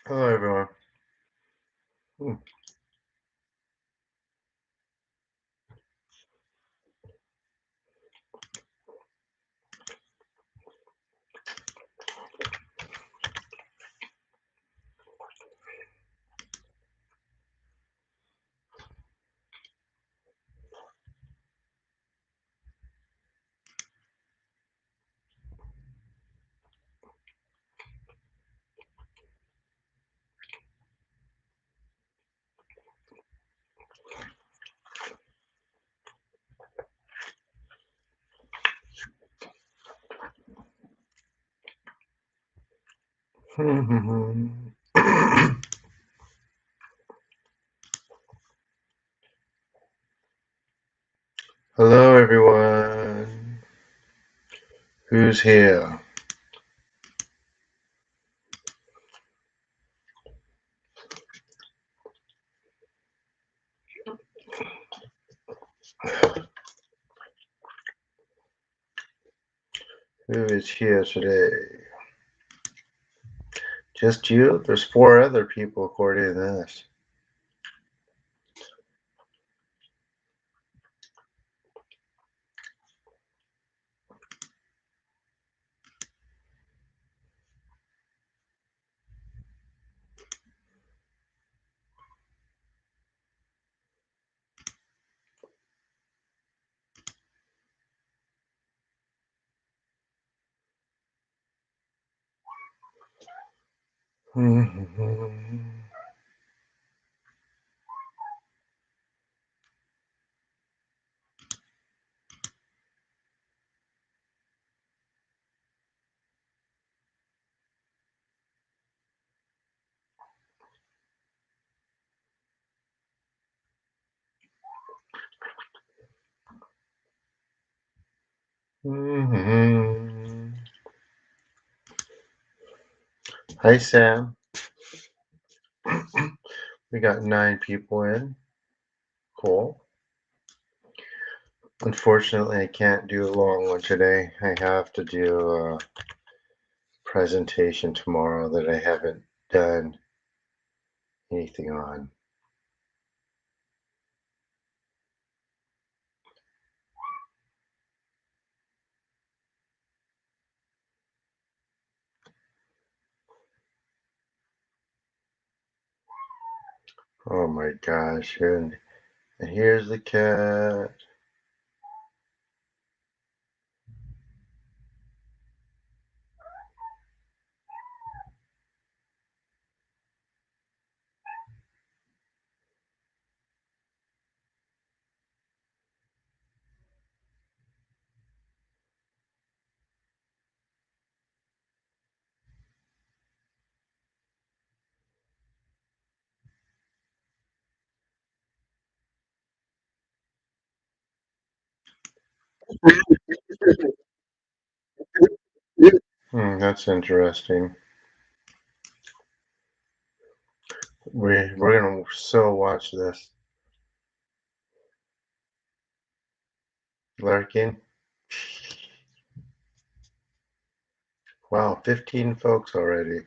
Hello, everyone. Hmm. Hello, everyone. Who's here? Who is here today? Just you? There's 4 other people according to this. Hi, Sam. We got 9 people in. Cool. Unfortunately, I can't do a long one today. I have to do a presentation tomorrow that I haven't done anything on. Oh my gosh, and here's the cat. That's interesting. We're gonna so watch this. Larkin. Wow, 15 folks already.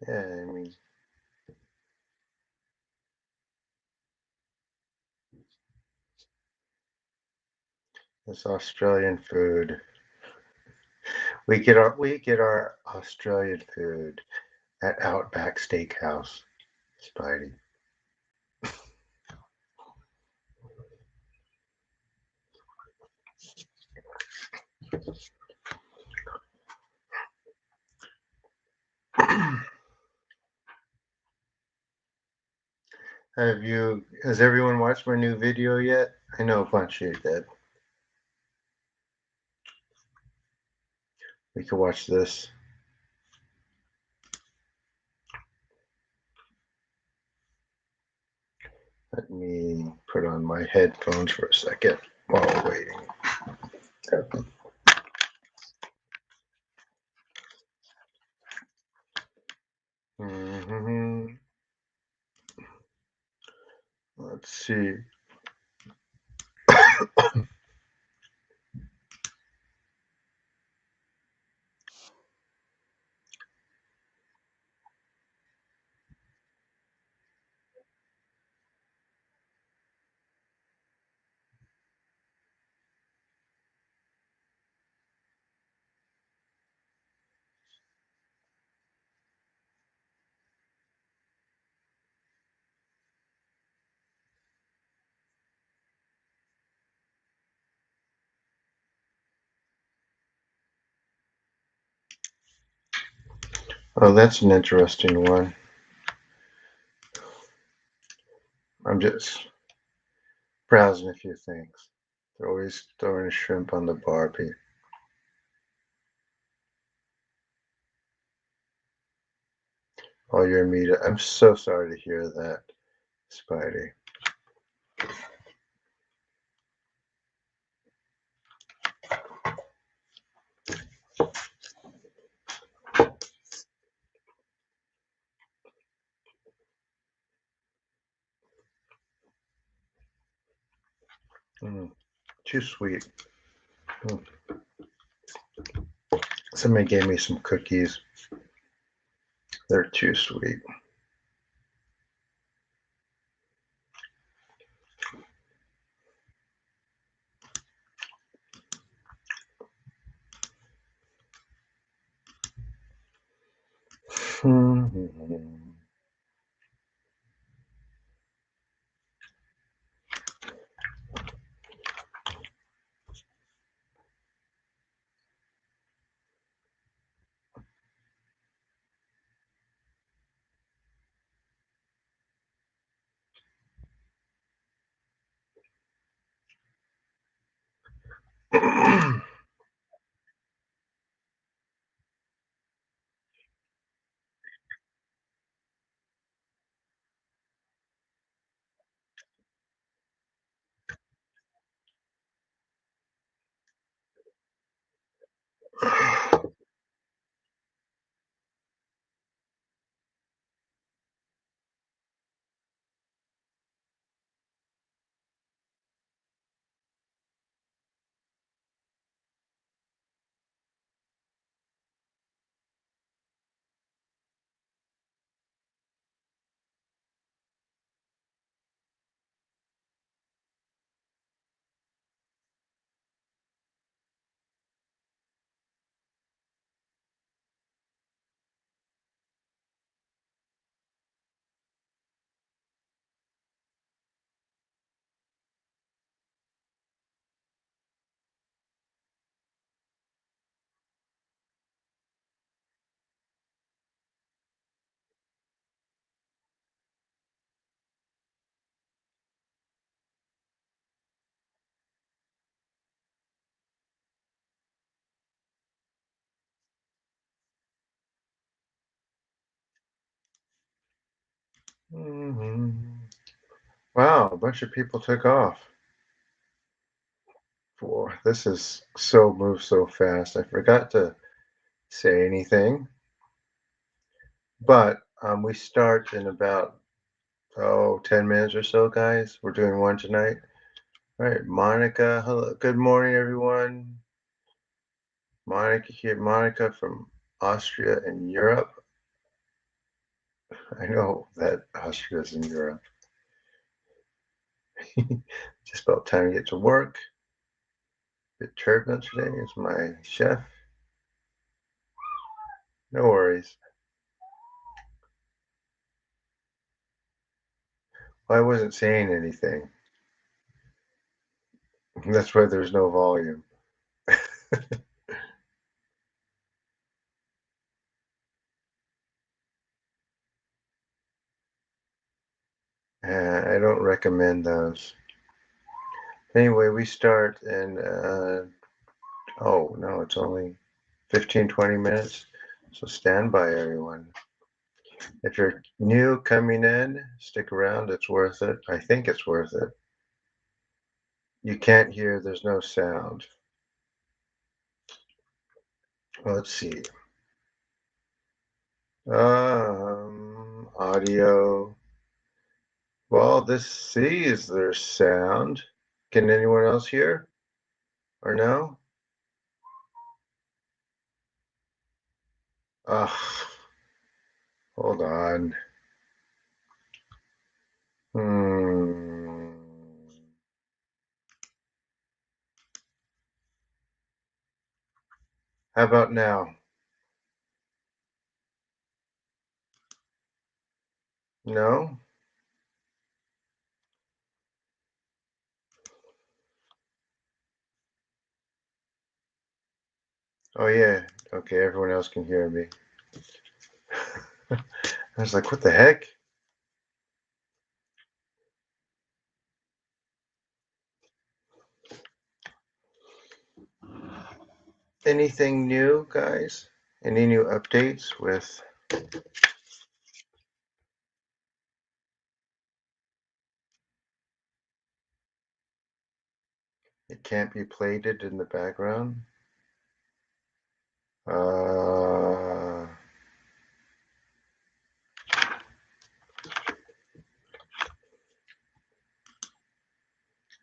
Yeah, I mean, this Australian food. We get our Australian food at Outback Steakhouse. Spidey. Has everyone watched my new video yet? I know a bunch of you did. We could watch this. Let me put on my headphones for a second while we're waiting. Let's see. Oh, that's an interesting one. I'm just browsing a few things. They're always throwing a shrimp on the Barbie. Oh, you're media. I'm so sorry to hear that, Spidey. Mm, too sweet. Mm. Somebody gave me some cookies. They're too sweet. Wow, a bunch of people took off. Boy, this is so moved so fast. I forgot to say anything, but we start in about 10 minutes or so, guys. We're doing one tonight. All right, Monica. Hello. Good morning, everyone. Monica here. Monica from Austria and Europe. I know that Austria's in Europe. Just about time to get to work. Bit turbulent today is my chef. No worries. Well, I wasn't saying anything. That's why there's no volume. I don't recommend those. Anyway, we start in, oh no, it's only 15, 20 minutes. So stand by, everyone. If you're new coming in, stick around. It's worth it. I think it's worth it. You can't hear, there's no sound. Well, let's see. Audio. Well, this C is their sound. Can anyone else hear? Or no? Ugh. Hold on. Hmm. How about now? No? Oh, yeah. Okay, everyone else can hear me. I was like, what the heck? Anything new, guys? Any new updates with it can't be plated in the background? Uh,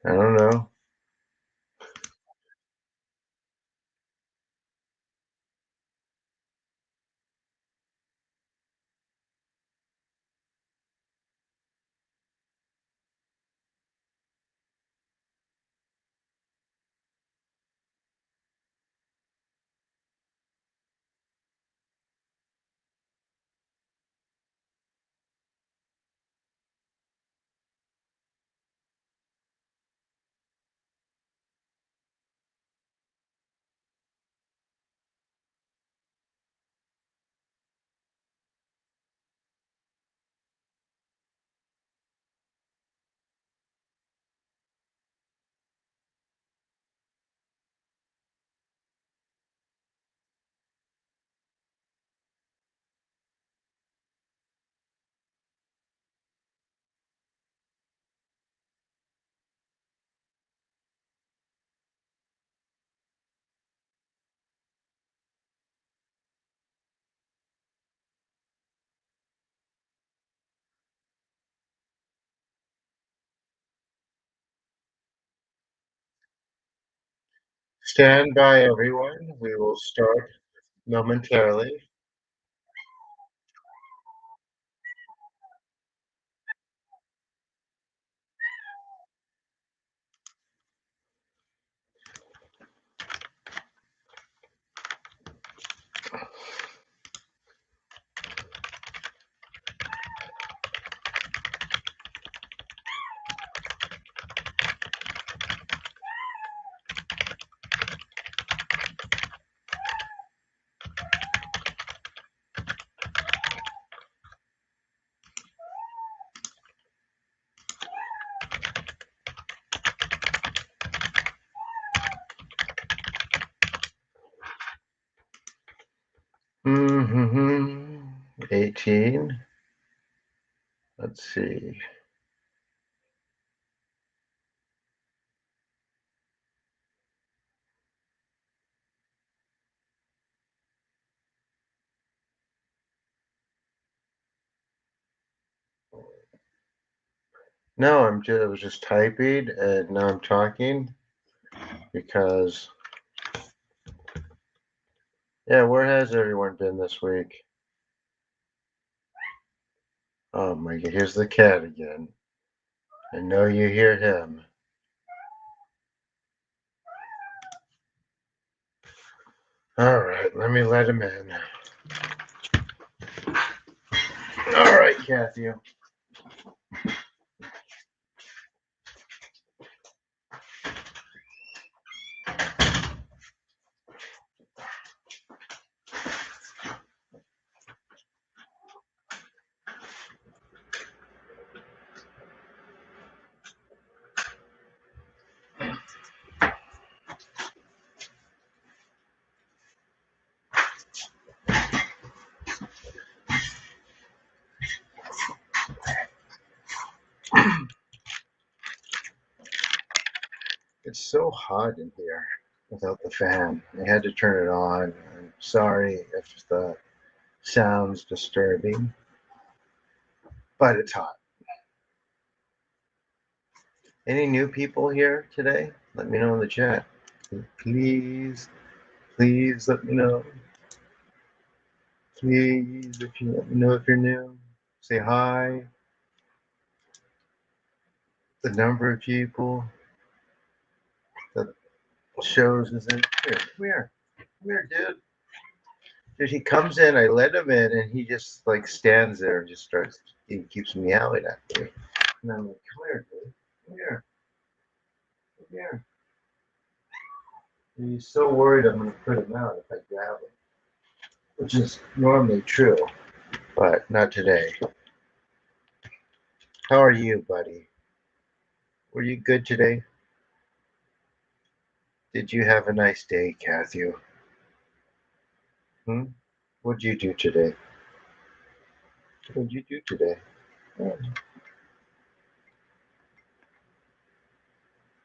I don't know. Stand by, everyone. We will start momentarily. Mm-hmm. 18. Let's see. No, I was just typing and now I'm talking because, yeah, where has everyone been this week? Oh my God, here's the cat again. I know you hear him. All right, let me let him in. All right, Kathy. It's so hot in here without the fan. I had to turn it on. I'm sorry if the sound's disturbing, but it's hot. Any new people here today? Let me know in the chat. Please, please let me know. Please, if you let me know if you're new. Say hi. The number of people that shows is in here. Come here. Come here, dude. Dude, he comes in, I let him in, and he just like stands there and just starts, he keeps meowing at me. And I'm like, come here, dude. Come here. Come here. And he's so worried I'm going to put him out if I grab him, which is normally true, but not today. How are you, buddy? Were you good today? Did you have a nice day, Kathy? Hmm? What'd you do today? What'd you do today?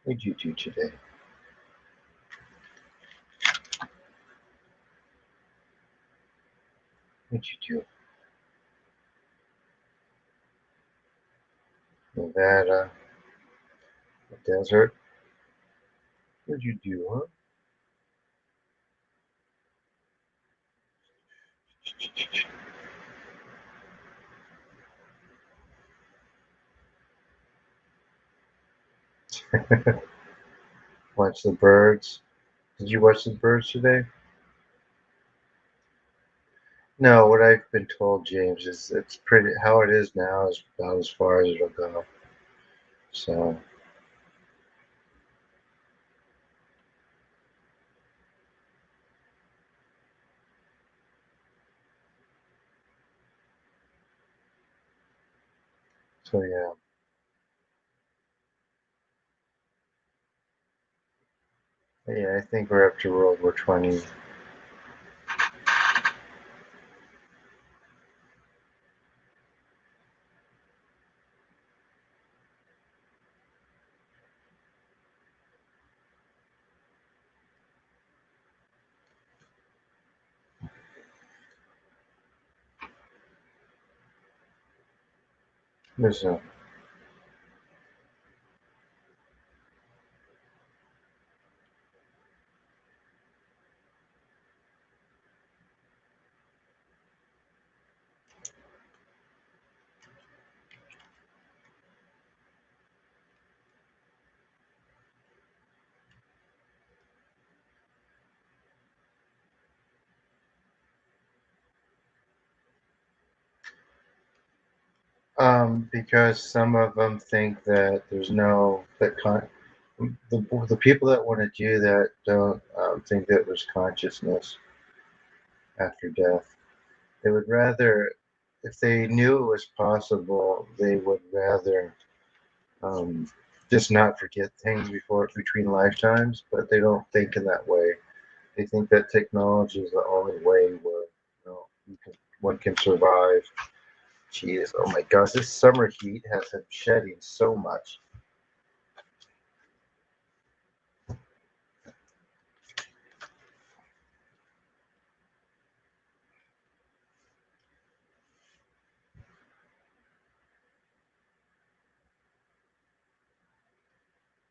What'd you do today? What'd you do? Nevada, the desert. What'd you do, huh? Watch the birds. Did you watch the birds today? No, what I've been told, James, is it's pretty. How it is now is about as far as it'll go. So, so yeah, yeah. I think we're up to World War 20. There's a because some of them think that there's no the people that want to do that don't think that there's consciousness after death. They would rather, if they knew it was possible, they would rather um, just not forget things before between lifetimes. But they don't think in that way. They think that technology is the only way where one can survive. Jeez, oh my gosh, this summer heat has been shedding so much.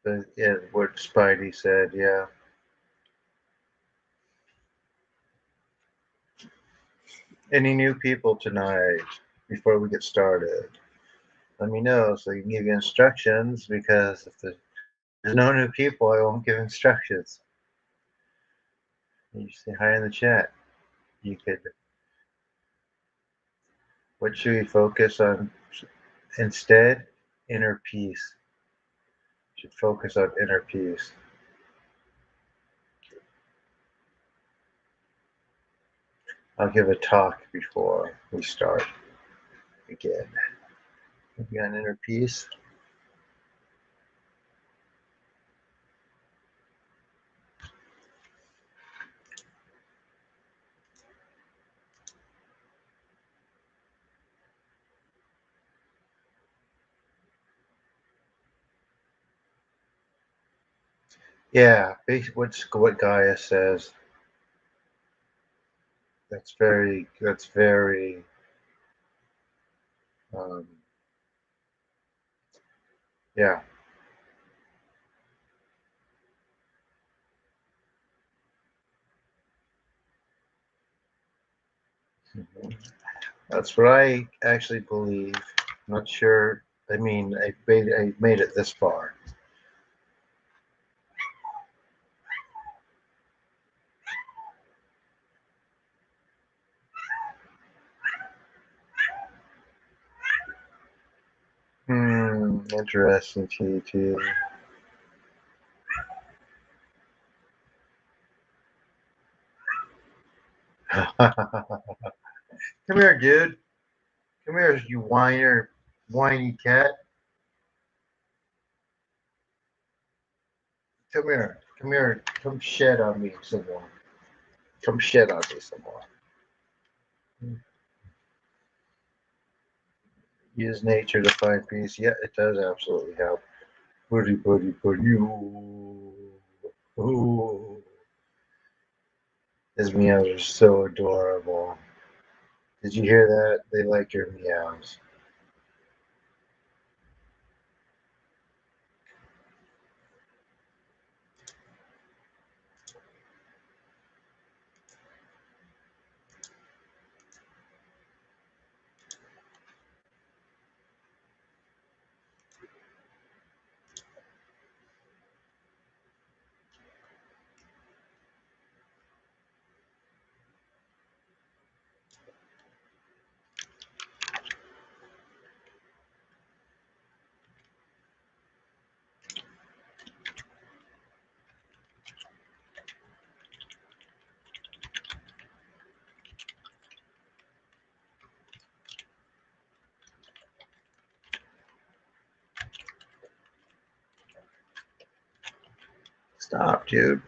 But yeah, what Spidey said, yeah. Any new people tonight before we get started? Let me know so I can give you instructions because if there's no new people, I won't give instructions. You say hi in the chat. You could, what should we focus on instead? Inner peace. Should focus on inner peace. I'll give a talk before we start again. Maybe on inner peace. Yeah, what Gaia says. That's very um, yeah. That's what I actually believe. I'm not sure. I mean, I made it this far. Interesting, TT. Come here, dude. Come here, you whiny cat. Come here. Come here. Come shed on me some more. Come shed on me some more. Use nature to find peace. Yeah, it does absolutely help. Putty, putty, putty. Ooh. His meows are so adorable. Did you hear that? They like your meows. Stop, dude.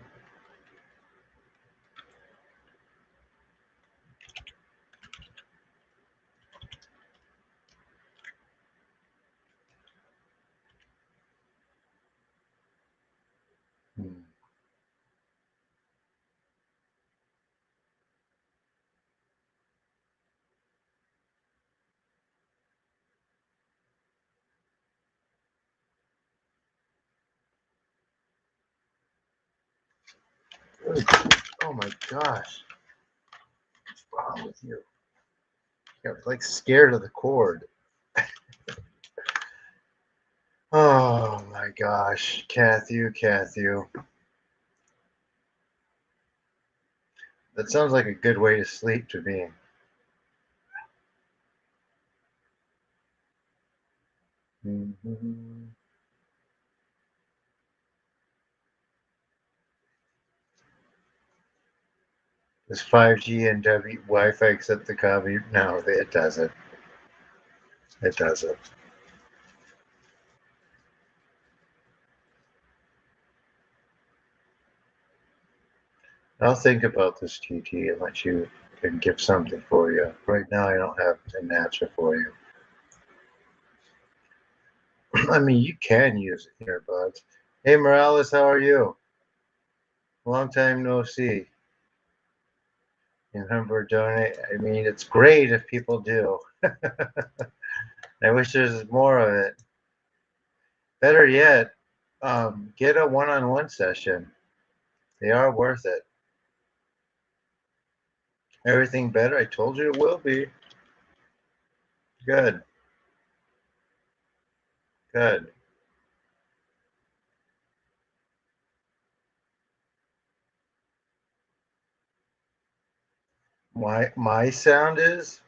Hmm. Oh my gosh. What's wrong with you? You're like scared of the cord. Oh my gosh. Kathy. That sounds like a good way to sleep to me. Mm-hmm. Does 5G and Wi-Fi accept the copy? No, it doesn't. It doesn't. I'll think about this, TT, and let you and get something for you. Right now, I don't have an answer for you. I mean, you can use earbuds. Hey, Morales, how are you? Long time no see. Remember, donate. I mean, it's great if people do. I wish there's more of it. Better yet, get a one-on-one session. They are worth it. Everything better? I told you it will be. Good. Good. My sound is?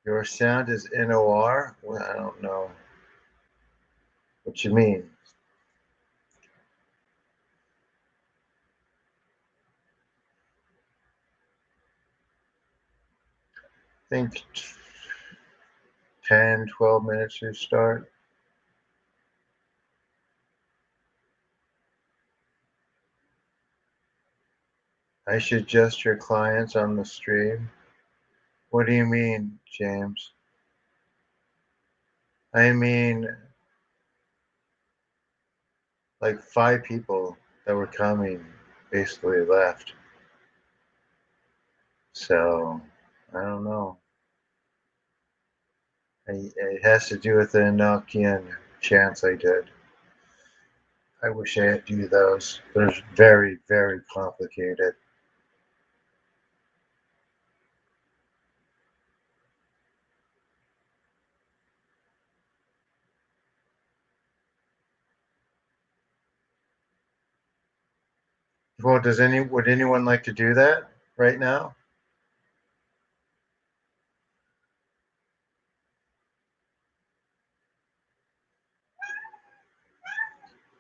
Your sound is NOR? Well, I don't know what you mean. I think 10, 12 minutes to start. I should adjust your clients on the stream. What do you mean, James? I mean, like 5 people that were coming basically left. So, I don't know. It has to do with the Enochian chants I did. I wish I had to do those. They're very, very complicated. Well, would anyone like to do that right now?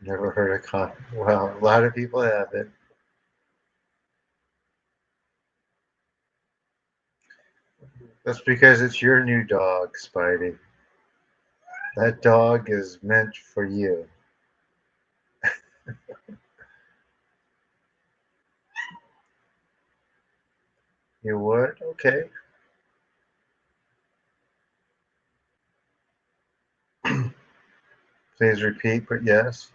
Never heard of Well, a lot of people have it. That's because it's your new dog, Spidey. That dog is meant for you. You would? Okay. Please repeat, but yes.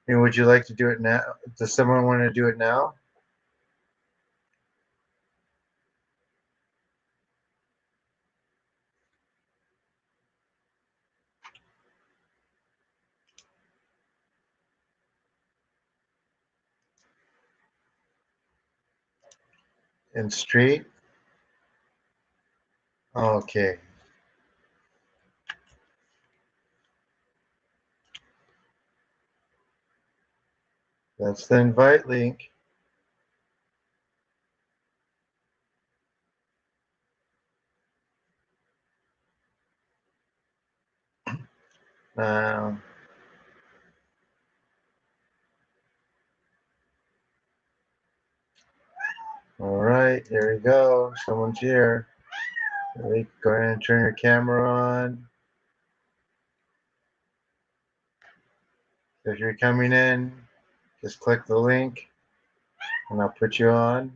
And would you like to do it now? Does someone want to do it now? In street? Okay. That's the invite link. Uh, all right, there you go. Someone's here. Go ahead and turn your camera on. If you're coming in, just click the link and I'll put you on.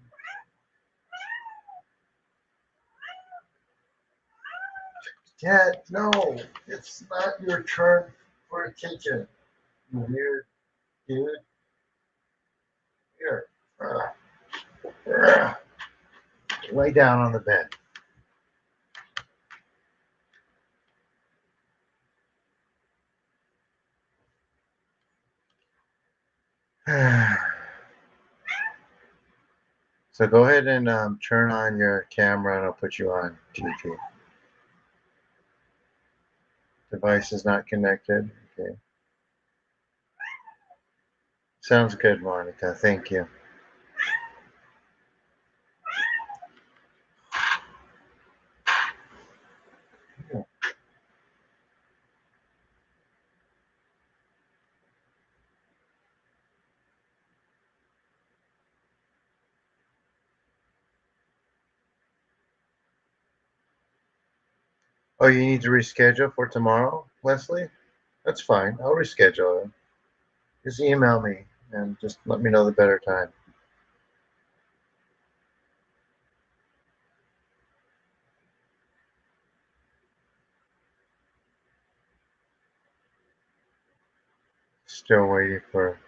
Cat, no, it's not your turn for a kitchen. You weird dude. Here. Lay down on the bed. So go ahead and turn on your camera and I'll put you on TV. Device is not connected. Okay. Sounds good, Monica. Thank you. Oh, you need to reschedule for tomorrow, Leslie? That's fine. I'll reschedule it. Just email me and just let me know the better time. Still waiting for.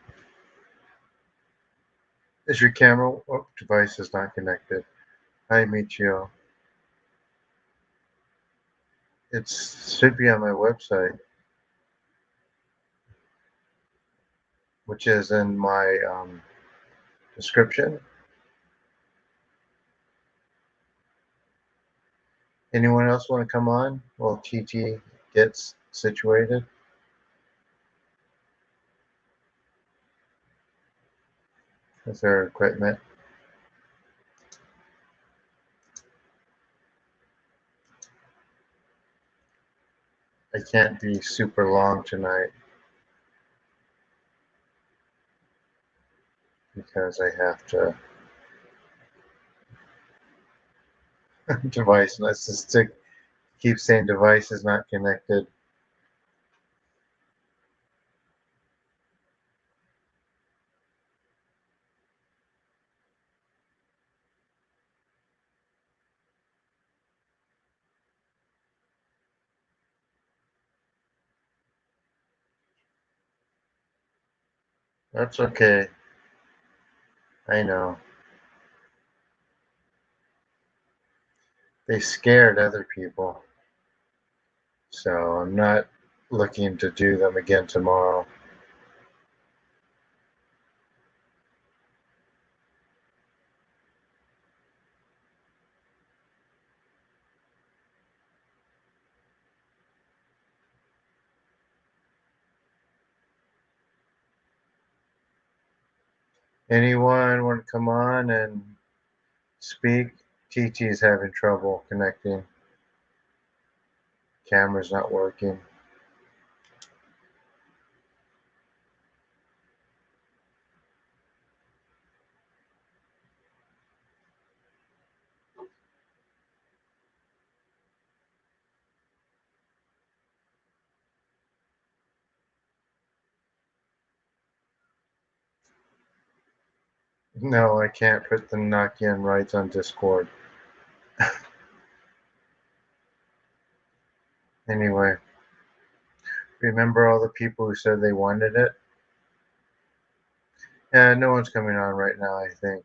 Is your camera device is not connected? Hi, Michio. It should be on my website, which is in my description. Anyone else want to come on while TT gets situated with their equipment? I can't be super long tonight because I have to device. Let's just keep saying device is not connected. That's okay. I know. They scared other people. So I'm not looking to do them again tomorrow. Anyone want to come on and speak? TT's having trouble connecting. Camera's not working. No, I can't put the Nokian rights on Discord. Anyway, remember all the people who said they wanted it? Yeah, no one's coming on right now, I think.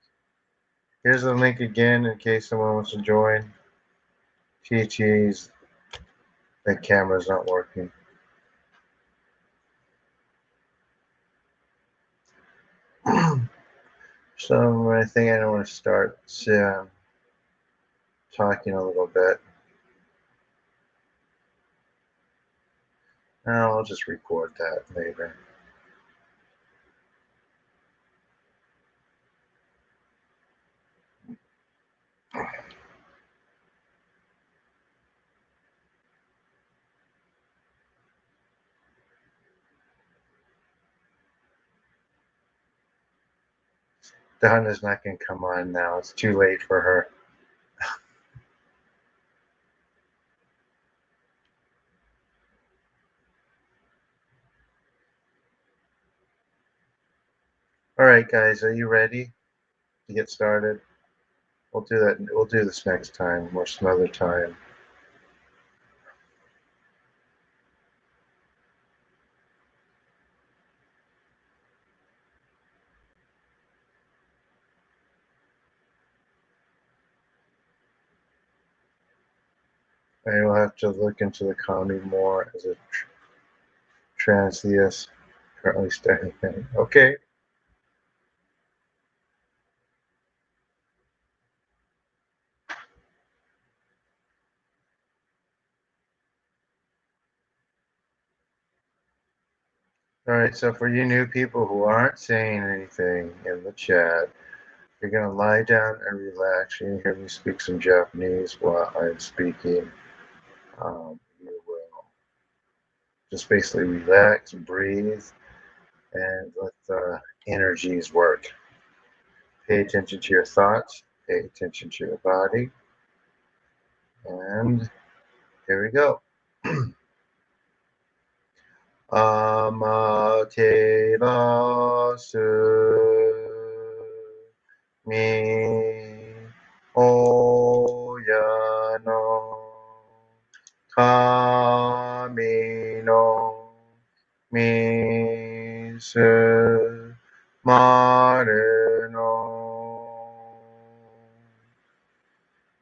Here's the link again in case someone wants to join. TT's, the camera's not working. So I think I want to start talking a little bit. I'll just record that later. Donna's not going to come on now. It's too late for her. All right, guys, are you ready to get started? We'll do that. We'll do this next time or some other time. I will have to look into the economy more as a transtheist currently studying. Okay. All right, so for you new people who aren't saying anything in the chat, you're going to lie down and relax. You hear me speak some Japanese while I'm speaking. You will just basically relax, breathe, and let the energies work. Pay attention to your thoughts, pay attention to your body, and here we go. Amaterasu mi oya no kami no misu maru no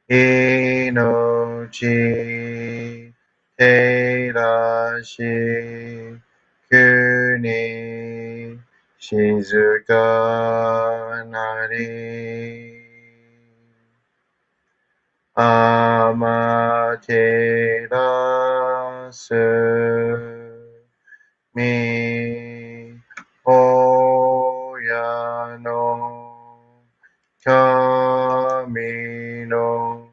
inochi terashi kuni shizuka nari amaterasu mi oya no kami no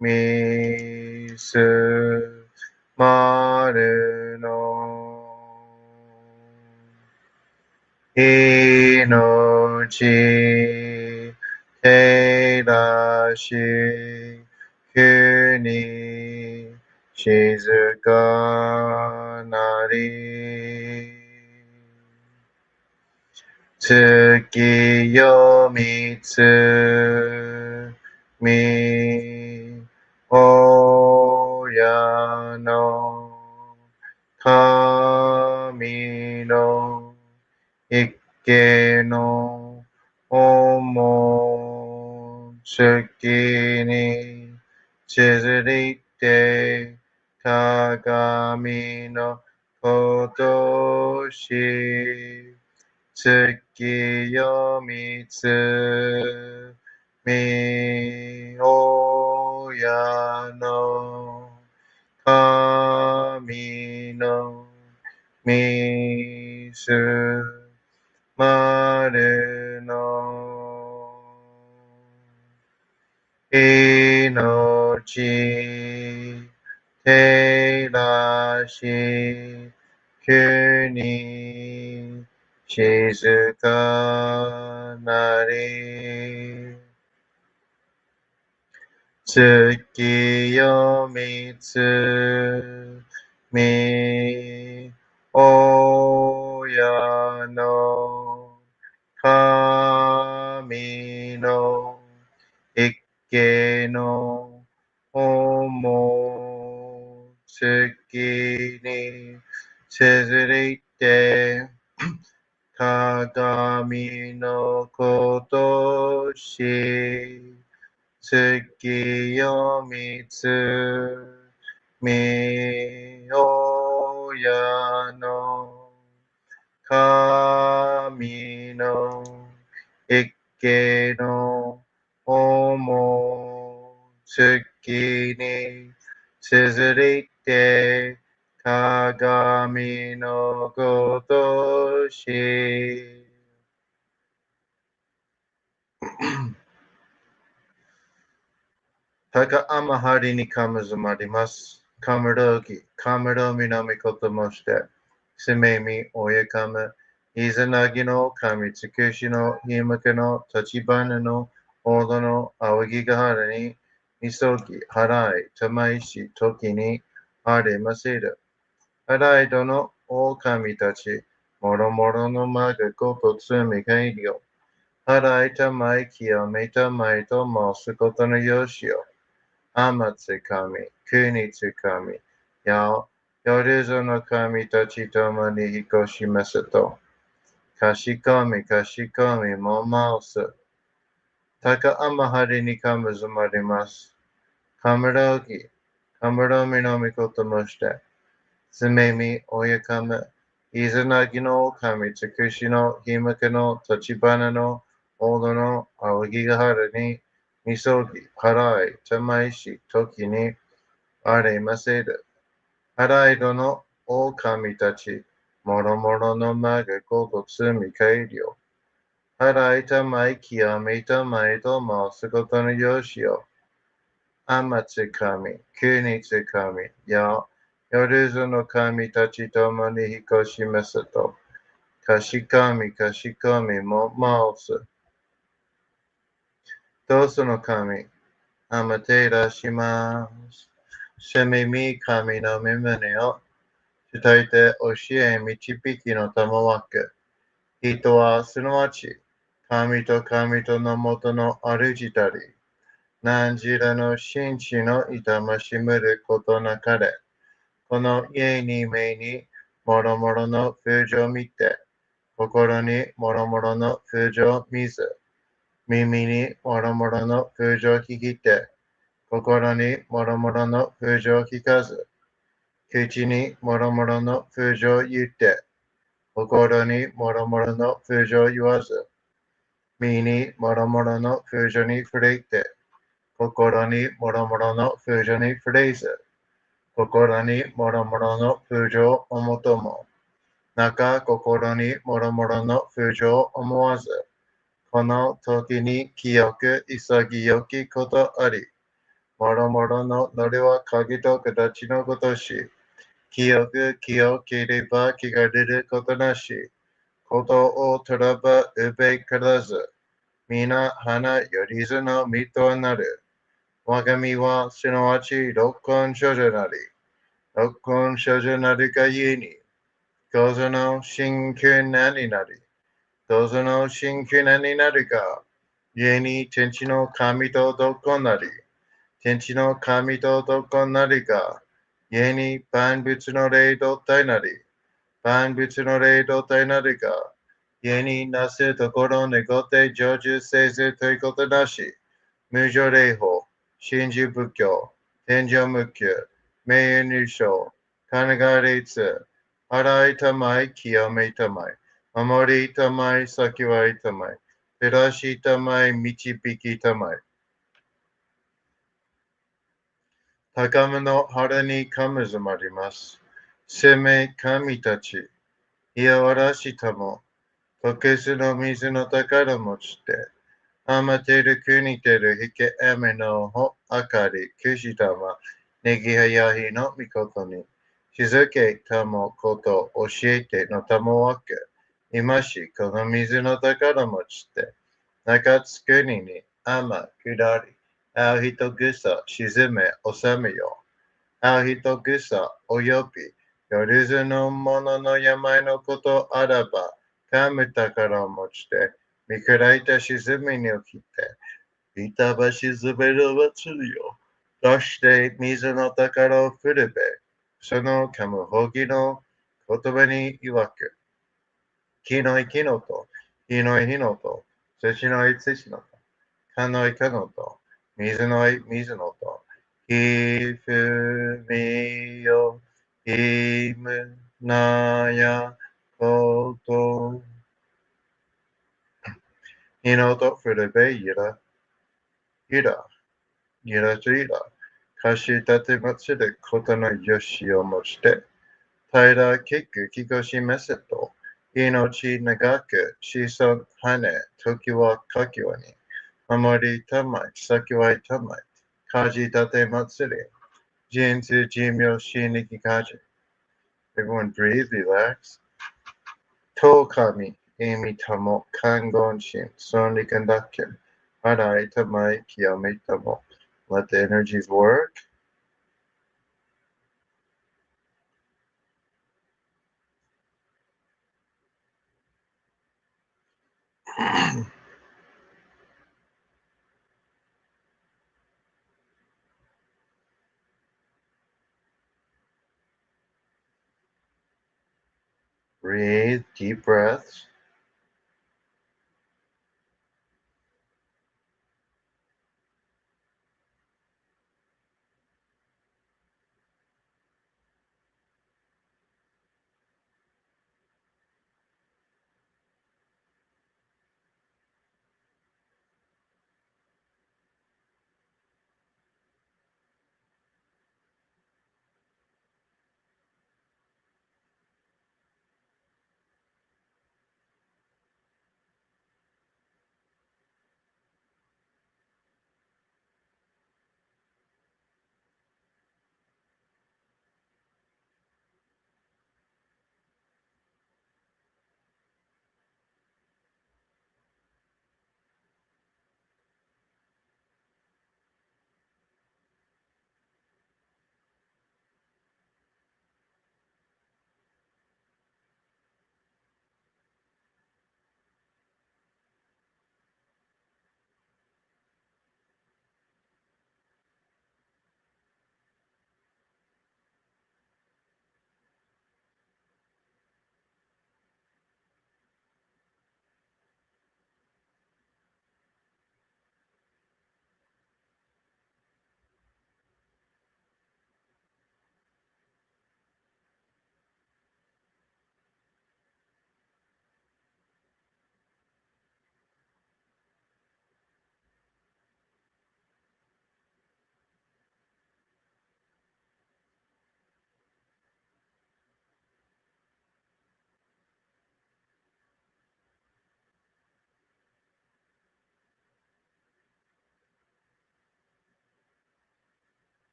misu maru no inochi terashi kuni shizuka nari tsukiyomitsu mi oya no kami no ikke no omotsuki ni tsuruite kagami no kotoshi tsukiyomitsu mi oya no kami no misu maru no ち照らし、急に静かなり。月よ見つみ、親の神の一家の思月にせずりて、鏡のことし、月よ見つみ、親の神の一家の思月につづりて、鏡のごとし。高天張にかむずまります。かむろぎ、かむろみのみこともして、すめみ、おやかむ、いざなぎの神つくしのひむけの立花のほどのあぎがはらに、みそぎ、払い、たまいし、時に、あれませる。払いどの狼たち、もろもろのまがことつみがいりよ。払いたまい清めたまいと申すことのよしよ。天つかみ、国つかみ、夜ぞの神たちともに引こしますと、かしこみかしこみもます。高天張りにかむずまります。かむろぎ、かむろみのみこともして、すめみ、おやかむ、いずなぎの神つくしのひむけの立花のおどのあぎがはらに、みそぎ、払い、たまいし、時に、あれませる。払いどの狼たち、もろもろのまがごとつみかいりよ。払いたまい清めたまいと申すことのよしよ。天つかみ、国つかみ、夜ぞの神たちともに引こしますと、かしかみかしかみも申す。どうその神、天てらします。せめみ神の御胸を伝えて教え導きのたまわけ。人はすなわち、神と神とのもとの主たり、何時らの真知の痛ましむることなかれ。この家に目にもろもろの風情を見て、心にもろもろの風情を見ず、耳にもろもろの風情を聞きて、心にもろもろの風情を聞かず、口にもろもろの風情を言って、心にもろもろの風情を言わず、身にもろもろの風情に触れて、心にもろもろの風情に触れず、心にもろもろの風情を思とも、心にもろもろの風情を思わず、この時に清く潔きことあり、もろもろののりは鍵と形のごとし、清く清ければ気が出ることなし、ことを取らばうべからず、皆花よりずの身となる。我が身はすなわち六根処女なり、六根処女なりがゆえに、どうぞの真空なになり、どうぞの真空なになるが、ゆえに天地の神とどこなり、天地の神とどこなりが、ゆえに万物の霊動体なり、万物の霊動体なりが、ゆえになすところ願って成就せずということなし、無常霊法、真珠仏教、天上無休、名誉入賞、金が律、洗いたまい、清めたまい、守りたまい、先はいたまい、照らしたまい、導きたまい。高めの腹にかむずまります。攻め神たち、いやわらしたも、溶けすの水の宝持ちて、余ってる国てる引け雨のほあかり、くしたま、ねぎはやひのみことに、静けたもこと教えてのたもわけ、今しこの水の宝持ちて、中津国に雨下り、あう人草沈め収めよ。あう人草および、夜ずの者の病のことあらば、かむ宝を持ちて、見下いた沈みに起きて、板橋沈める祭りを、出して水の宝を振るべ、そのかむほぎの言葉に曰く、木の木のと、火の火のと、土の土のと、かのかのと、水の水のと、ひふみよ、ひむなやこと、ひのとふるべゆら、ゆら、ゆらとゆら、かしたてまつることのよしをもして、平ら結くきこしめせと、命長く子孫羽、時はかきわに、守りたまい、先はいたまい、かじたてまつり、人生寿命しにきかじ。Everyone breathe, relax. とかみ、意味たも、看護心、そにかんだけ、洗いたまい、清めたも。Let the energies work. Breathe, deep breaths.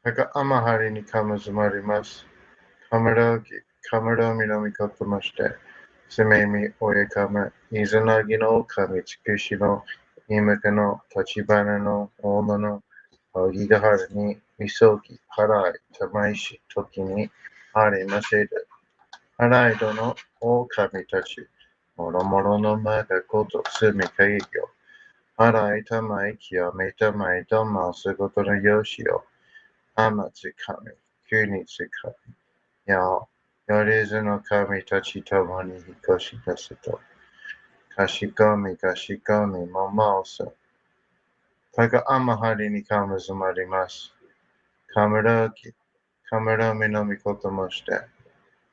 Haka amahari ni kama zumarimasu. Kamura minami kotomashite. Sumemi oyekama. Izanagi no kami tsukushi no. Imaka no tachibana no ono no. Aogigahara ni misoki harai tamaishi toki ni arimaseru. Harai do no o kami tachi. Moromoro no maga koto sumi kageki yo. Harai tamai kiyome tamai to masu goto no yoshi yo. Amatsukami. Kunitsukami. Yao. Yorizu no kami tachi tomo ni hikoshi desu to. Kashikomi, kashikomi, momosu. Taka amahari ni kama zumarimasu. Kamuroki. Kamuromi no mikoto mo shite.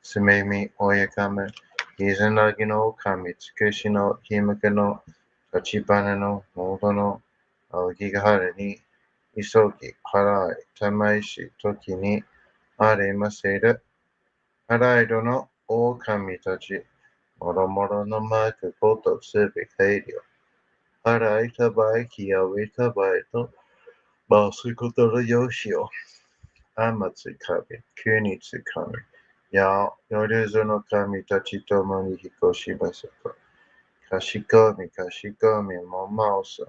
Sumemi oyakame. Izanagi no kami, tsukushi no himaka no, tachibana no, modo no, aogigahara ni, isogi, harai, tamaishi, toki ni, arimaseru. Harai do no okami tachi. もろもろのマークごとすべてよ。洗いたばい、清めたばいと、回すことのよしを。天つかみ、急につかみ。や、夜ぞの神たちともに引っ越しますか。かしこみ、かしこみ、もまおさ。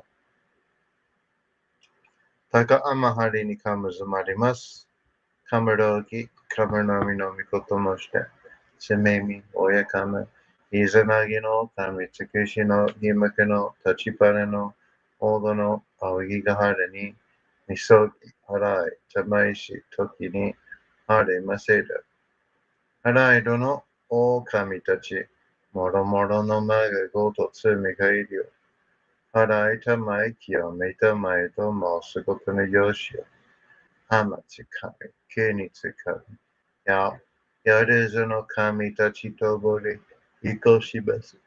高天はりにかむずまります。かむろき、かむのみのみこともして。せめみ、おやかむ。いざなぎの神つくしのひまくの立ちぱねの大戸の青ぎがはれに、みそぎ、払い、たまいし、時に、はれませる。払いどの狼たち、もろもろの間がごとつみがいるよ。払いたまい清めたまいと申すことのよしよ。浜つかみ、急につかみ。やれずの神たちとぼり、いこします。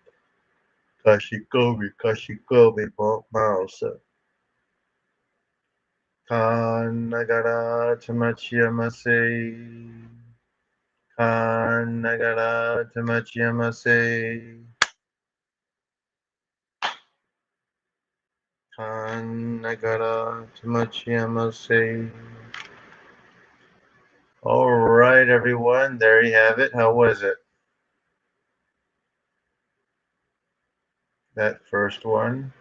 かしこみ、かしこみもまおさ。かんながらつまちやませ。かんながらつまちやませ。かんながらつまちやませ。All right, everyone. There you have it. How was it? That first one.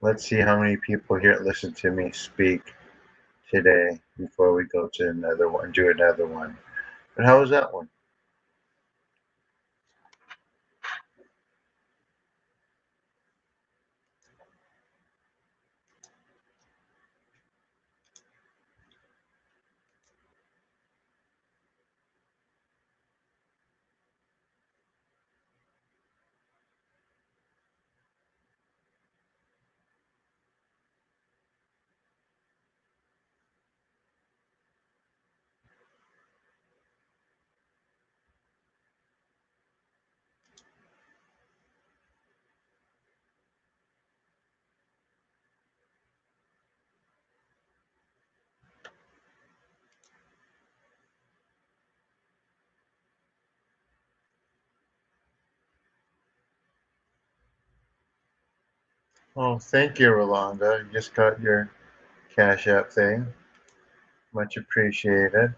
Let's see how many people here listen to me speak today before we go to another one, do another one. But how was that one? Oh, thank you, Rolanda. You just got your Cash App thing. Much appreciated.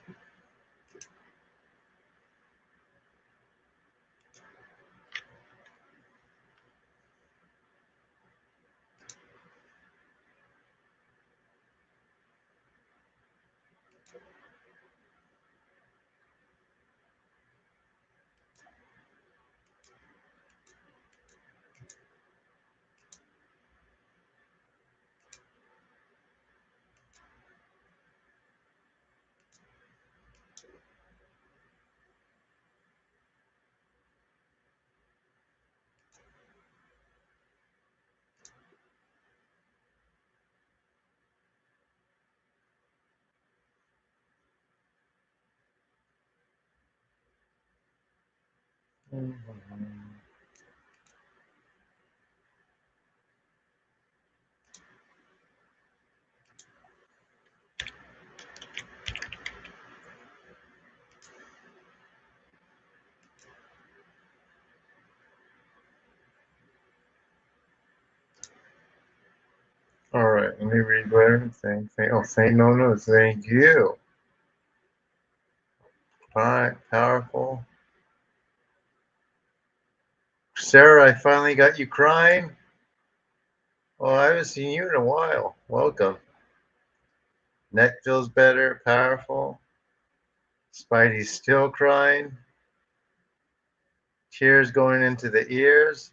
All right, let me read what thank no, thank you. All right, powerful. Sarah, I finally got you crying. Well, I haven't seen you in a while. Welcome. Neck feels better, powerful. Spidey's still crying. Tears going into the ears.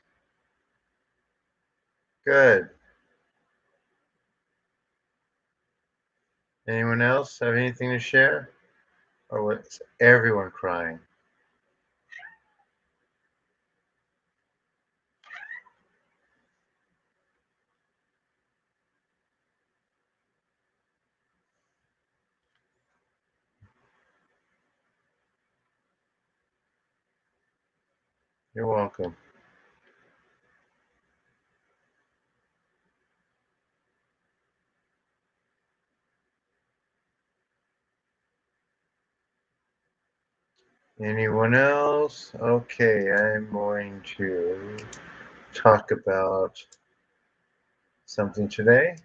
Good. Anyone else have anything to share? Or was everyone crying? You're welcome. Anyone else? Okay, I'm going to talk about something today.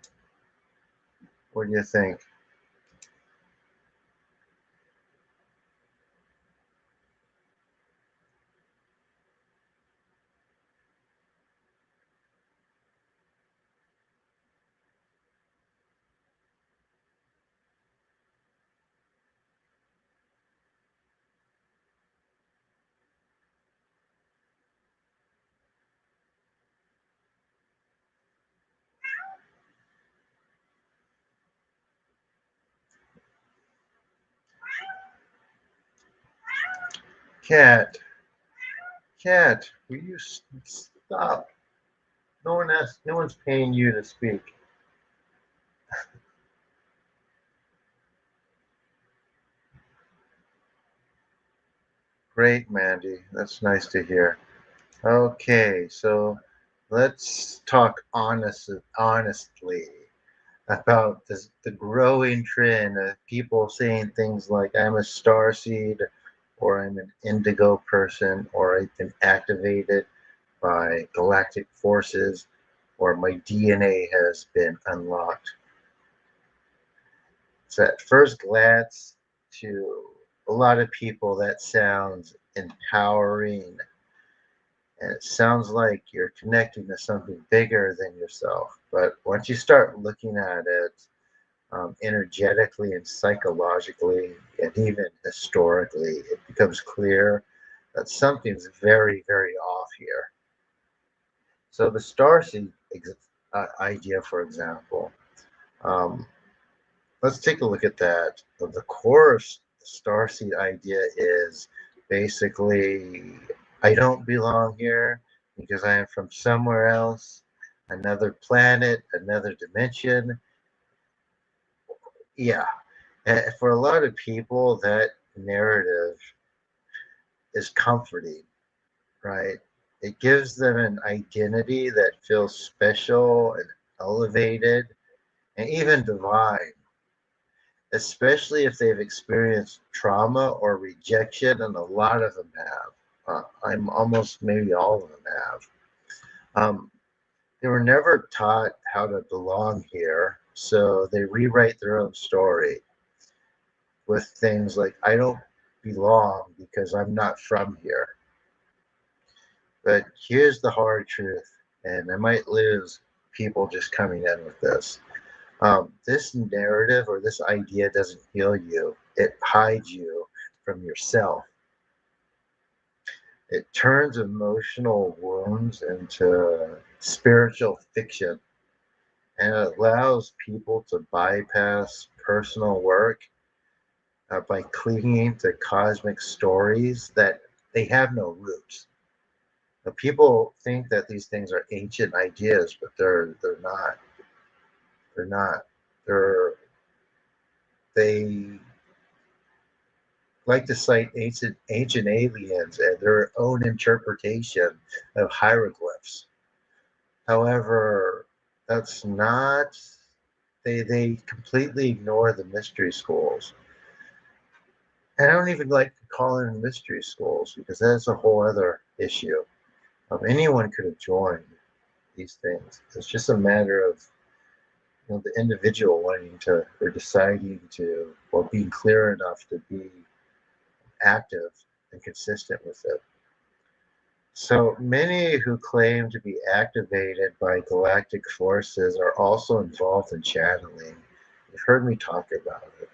What do you think? Cat, cat, will you stop? No one's paying you to speak. Great, Mandy. That's nice to hear. Okay, so let's talk honestly about the growing trend of people saying things like I'm a star seed or I'm an indigo person or I've been activated by galactic forces or my DNA has been unlocked. So at first glance to a lot of people that sounds empowering and it sounds like you're connecting to something bigger than yourself. But once you start looking at it energetically and psychologically, and even historically, it becomes clear that something's very, very off here. So, the starseed idea, for example, um, let's take a look at that. The core of the starseed idea is basically I don't belong here because I am from somewhere else, another planet, another dimension. Yeah, for a lot of people, that narrative is comforting, right? It gives them an identity that feels special and elevated and even divine, especially if they've experienced trauma or rejection, and a lot of them have. I'm almost maybe all of them have. Um, they were never taught how to belong here, so they rewrite their own story with things like I don't belong because I'm not from here. But here's the hard truth, and I might lose people just coming in with this. This narrative or this idea doesn't heal you, it hides you from yourself. It turns emotional wounds into spiritual fiction and it allows people to bypass personal work by clinging to cosmic stories that they have no roots. Now, people think that these things are ancient ideas, but they're not. They're not. They're they like to cite ancient aliens and their own interpretation of hieroglyphs. However, that's not. They completely ignore the mystery schools. And I don't even like to call them mystery schools because that's a whole other issue. Anyone could have joined these things. It's just a matter of the individual wanting to or deciding to or being clear enough to be active and consistent with it. So many who claim to be activated by galactic forces are also involved in channeling. You've heard me talk about it.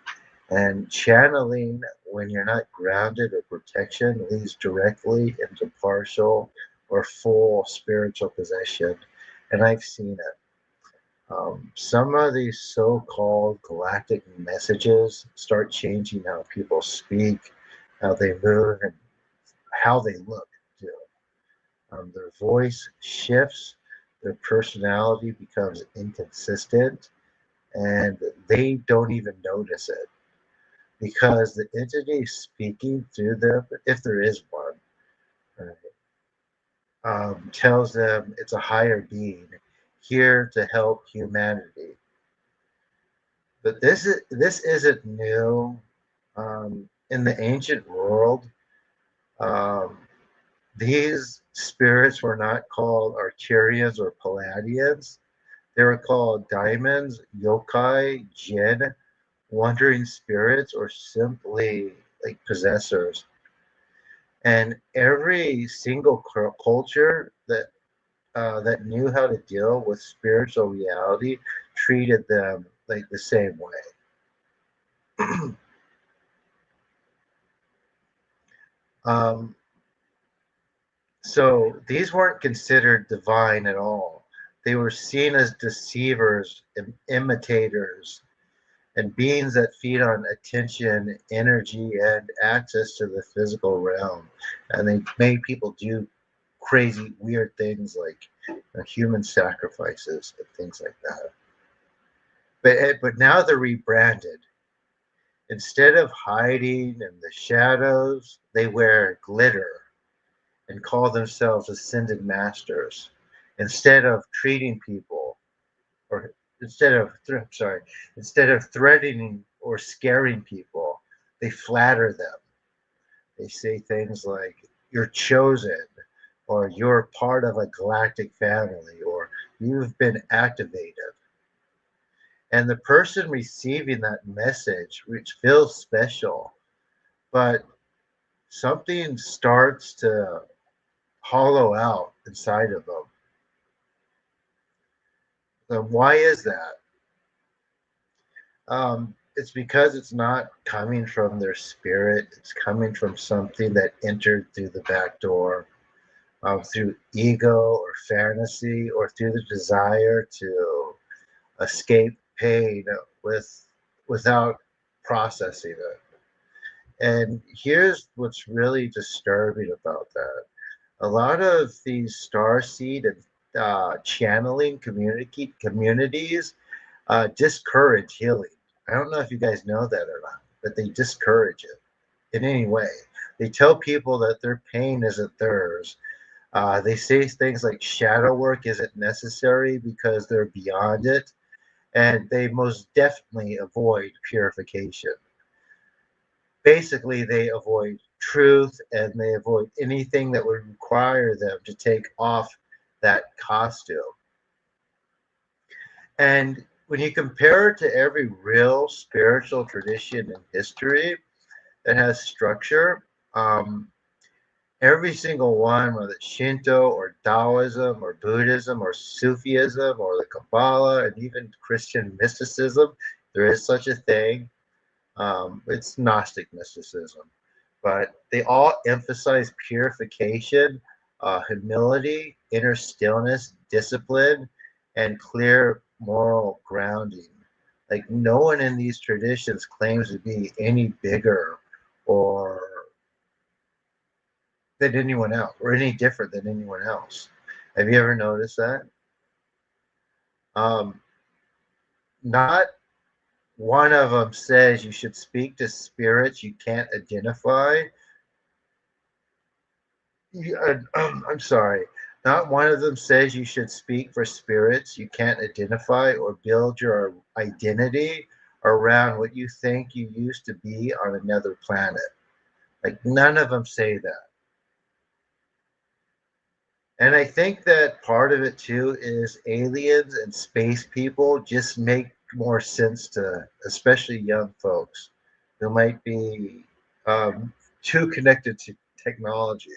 And channeling, when you're not grounded or protection, leads directly into partial or full spiritual possession. And I've seen it. Some of these so-called galactic messages start changing how people speak, how they move, and how they look too. Their voice shifts, their personality becomes inconsistent, and they don't even notice it because the entity speaking through them, if there is one, right, tells them it's a higher being here to help humanity. But this isn't new. In the ancient world, Um, these spirits were not called Arcturians or Palladians. They were called diamonds, yokai, jinn, wandering spirits, or simply like possessors. And every single culture that knew how to deal with spiritual reality treated them like the same way. um, so these weren't considered divine at all. They were seen as deceivers, imitators, and beings that feed on attention, energy, and access to the physical realm. And they made people do crazy, weird things like human sacrifices and things like that. But now they're rebranded. Instead of hiding in the shadows, they wear glitter and call themselves ascended masters. Instead of treating people, or instead of threatening or scaring people, they flatter them. They say things like, "You're chosen," or "You're part of a galactic family," or "You've been activated." And the person receiving that message, which feels special, but something starts to hollow out inside of them. So why is that? It's because it's not coming from their spirit. It's coming from something that entered through the back door, through ego or fantasy, or through the desire to escape pain without processing it. And here's what's really disturbing about that. A lot of these starseed and channeling communities discourage healing. I don't know if you guys know that or not, but they discourage it in any way. They tell people that their pain isn't theirs. They say things like shadow work isn't necessary because they're beyond it, and they most definitely avoid purification. Basically, they avoid truth and they avoid anything that would require them to take off that costume. And when you compare it to every real spiritual tradition in history that has structure, every single one, whether it's Shinto or Taoism or Buddhism or Sufism or the Kabbalah and even Christian mysticism, there is such a thing. It's Gnostic mysticism, but they all emphasize purification, humility, inner stillness, discipline, and clear moral grounding. Like no one in these traditions claims to be any bigger or than anyone else or any different than anyone else. Have you ever noticed that? Um, Not one of them says you should speak to spirits you can't identify. I'm sorry. Not one of them says you should speak for spirits you can't identify or build your identity around what you think you used to be on another planet. Like, none of them say that. And I think that part of it too is aliens and space people just make more sense to, especially young folks who might be too connected to technology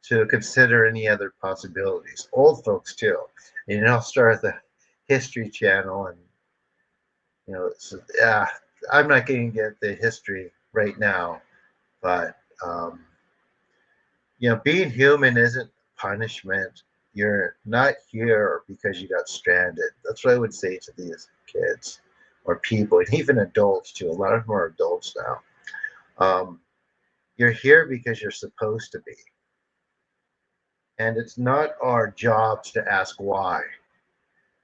to consider any other possibilities. Old folks too. I'll start the History Channel, and yeah, I'm not going to get the history right now, but being human isn't punishment. You're not here because you got stranded. That's what I would say to these kids or people, and even adults too. A lot of them are adults now. You're here because you're supposed to be. And it's not our jobs to ask why.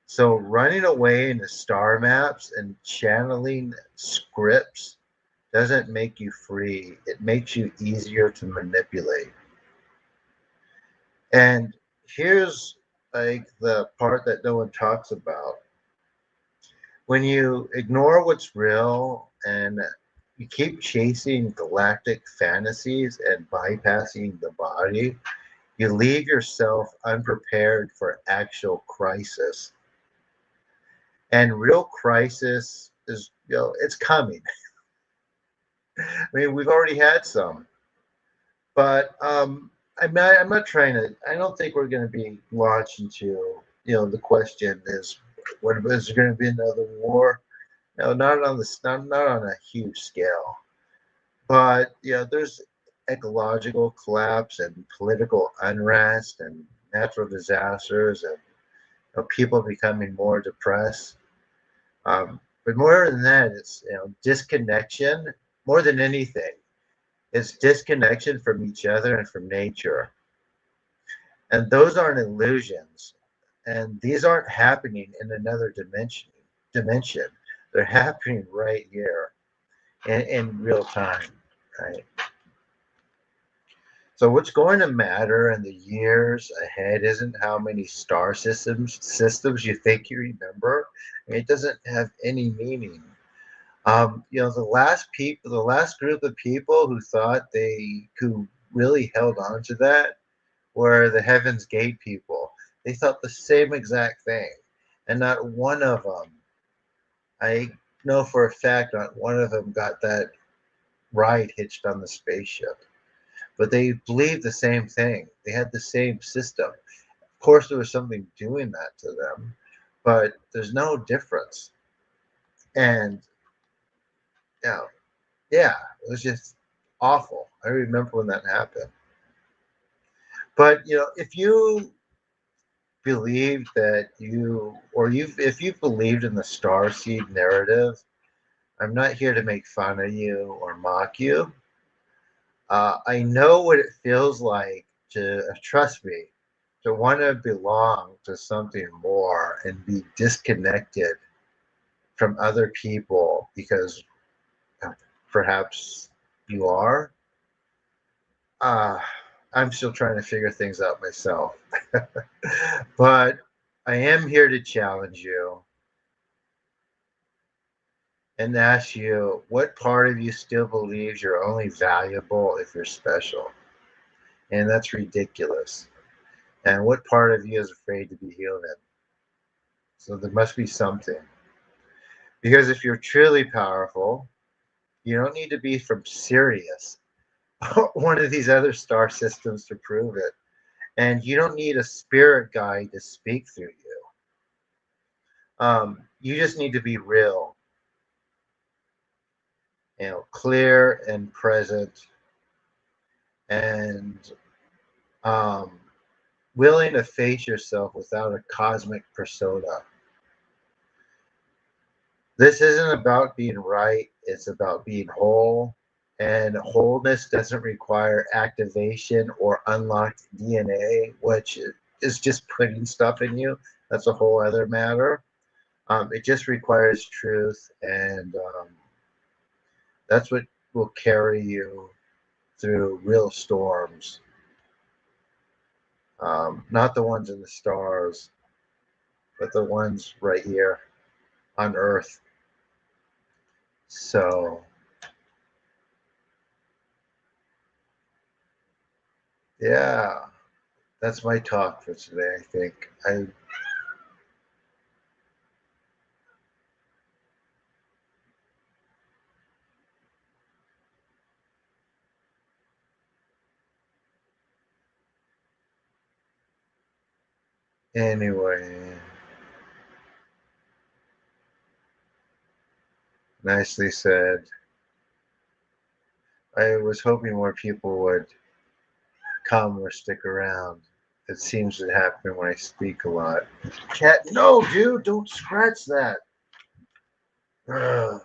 So running away into star maps and channeling scripts doesn't make you free. It makes you easier to manipulate. And here's like the part that no one talks about. When you ignore what's real and you keep chasing galactic fantasies and bypassing the body, you leave yourself unprepared for actual crisis. And real crisis is, it's coming. I mean, we've already had some, but I'm not trying to. I don't think we're going to be launched into. The question is, what is there going to be another war? No, not on a huge scale. But there's ecological collapse and political unrest and natural disasters and people becoming more depressed. But more than that, it's disconnection more than anything. It's disconnection from each other and from nature. And those aren't illusions. And these aren't happening in another dimension. They're happening right here in real time, right? So what's going to matter in the years ahead isn't how many star systems you think you remember. I mean, it doesn't have any meaning. The last group of people who really held on to that were the Heaven's Gate people. They thought the same exact thing, and not one of them, I know for a fact, not one of them got that ride hitched on the spaceship. But they believed the same thing. They had the same system. Of course, there was something doing that to them, but there's no difference. And you know, yeah, it was just awful. I remember when that happened. But if you believed that if you believed in the star seed narrative, I'm not here to make fun of you or mock you. I know what it feels like to trust me, to want to belong to something more and be disconnected from other people because perhaps you are. Uh, I'm still trying to figure things out myself. But I am here to challenge you and ask you what part of you still believes you're only valuable if you're special? And that's ridiculous. And what part of you is afraid to be human? So there must be something. Because if you're truly powerful, you don't need to be from Sirius, one of these other star systems to prove it. And you don't need a spirit guide to speak through you. You just need to be real, clear and present, and um, willing to face yourself without a cosmic persona. This isn't about being right, it's about being whole. And wholeness doesn't require activation or unlocked DNA, which is just putting stuff in you. That's a whole other matter. It just requires truth, and that's what will carry you through real storms, not the ones in the stars, but the ones right here on Earth. So, yeah, that's my talk for today. I think anyway. Nicely said. I was hoping more people would come or stick around. It seems to happen when I speak a lot. Cat, no, dude, don't scratch that. Ugh,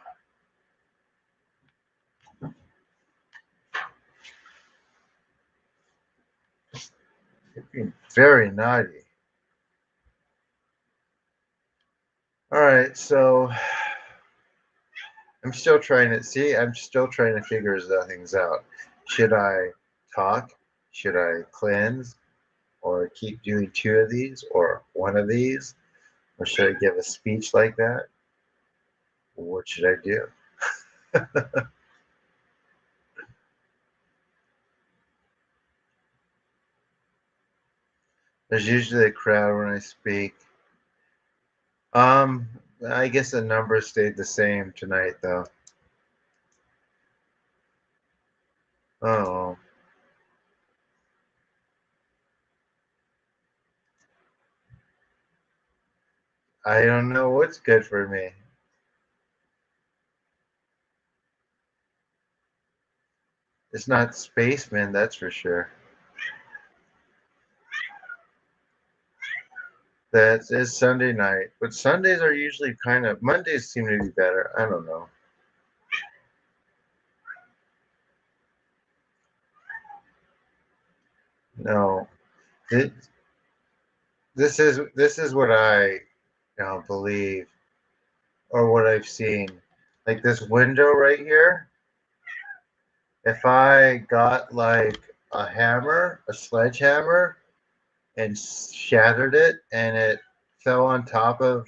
you're being very naughty. All right, so I'm still trying to figure things out. Should I talk? Should I cleanse? Or keep doing two of these or one of these? Or should I give a speech like that? What should I do? There's usually a crowd when I speak. Um, I guess the number stayed the same tonight, though. Oh, I don't know what's good for me. It's not spaceman, that's for sure. That is Sunday night, but Sundays are usually kind of Mondays seem to be better. I don't know. No, it, this is what I believe or what I've seen. Like this window right here. If I got like a hammer, a sledgehammer, and shattered it, and it fell on top of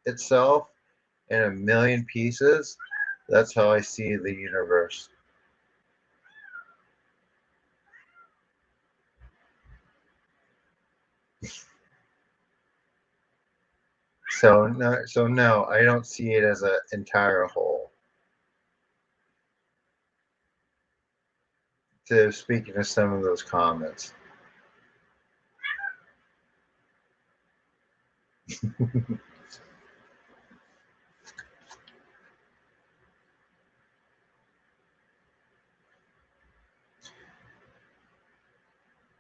itself in a million pieces, that's how I see the universe. So no, I don't see it as an entire whole. To speaking of some of those comments,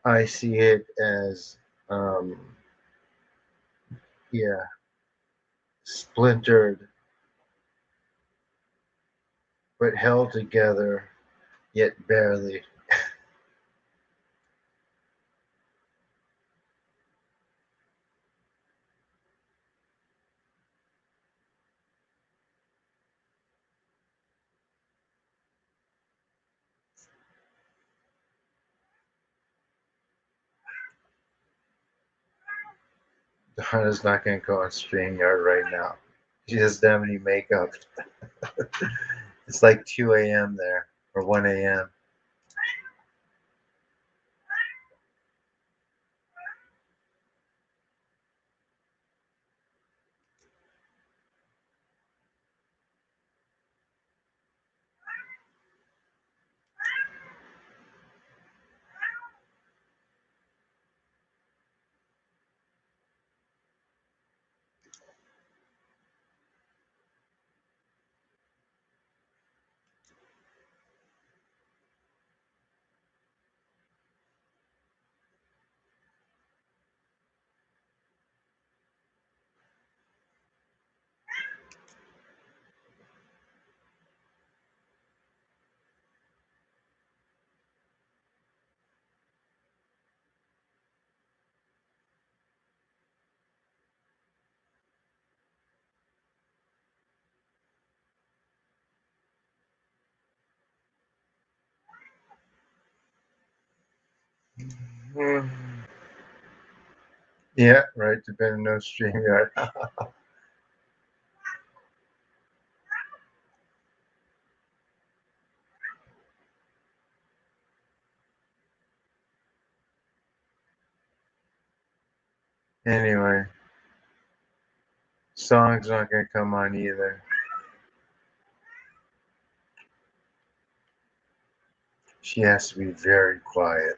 I see it as, um, yeah, splintered but held together, yet barely. Donna's not going to go on StreamYard right now. She doesn't have any makeup. It's like 2 a.m. there, or 1 a.m. Mm. Yeah, right, depending on StreamYard. Anyway, song's not going to come on either. She has to be very quiet.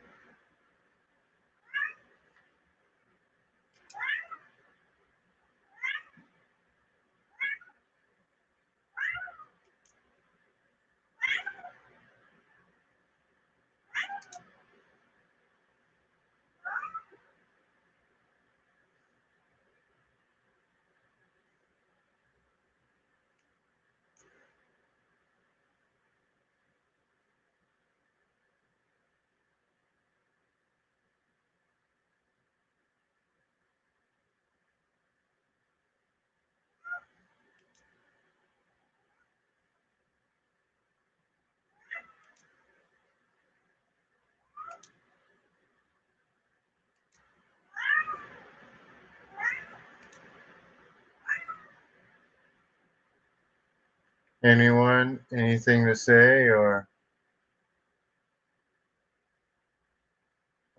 Anyone, anything to say, or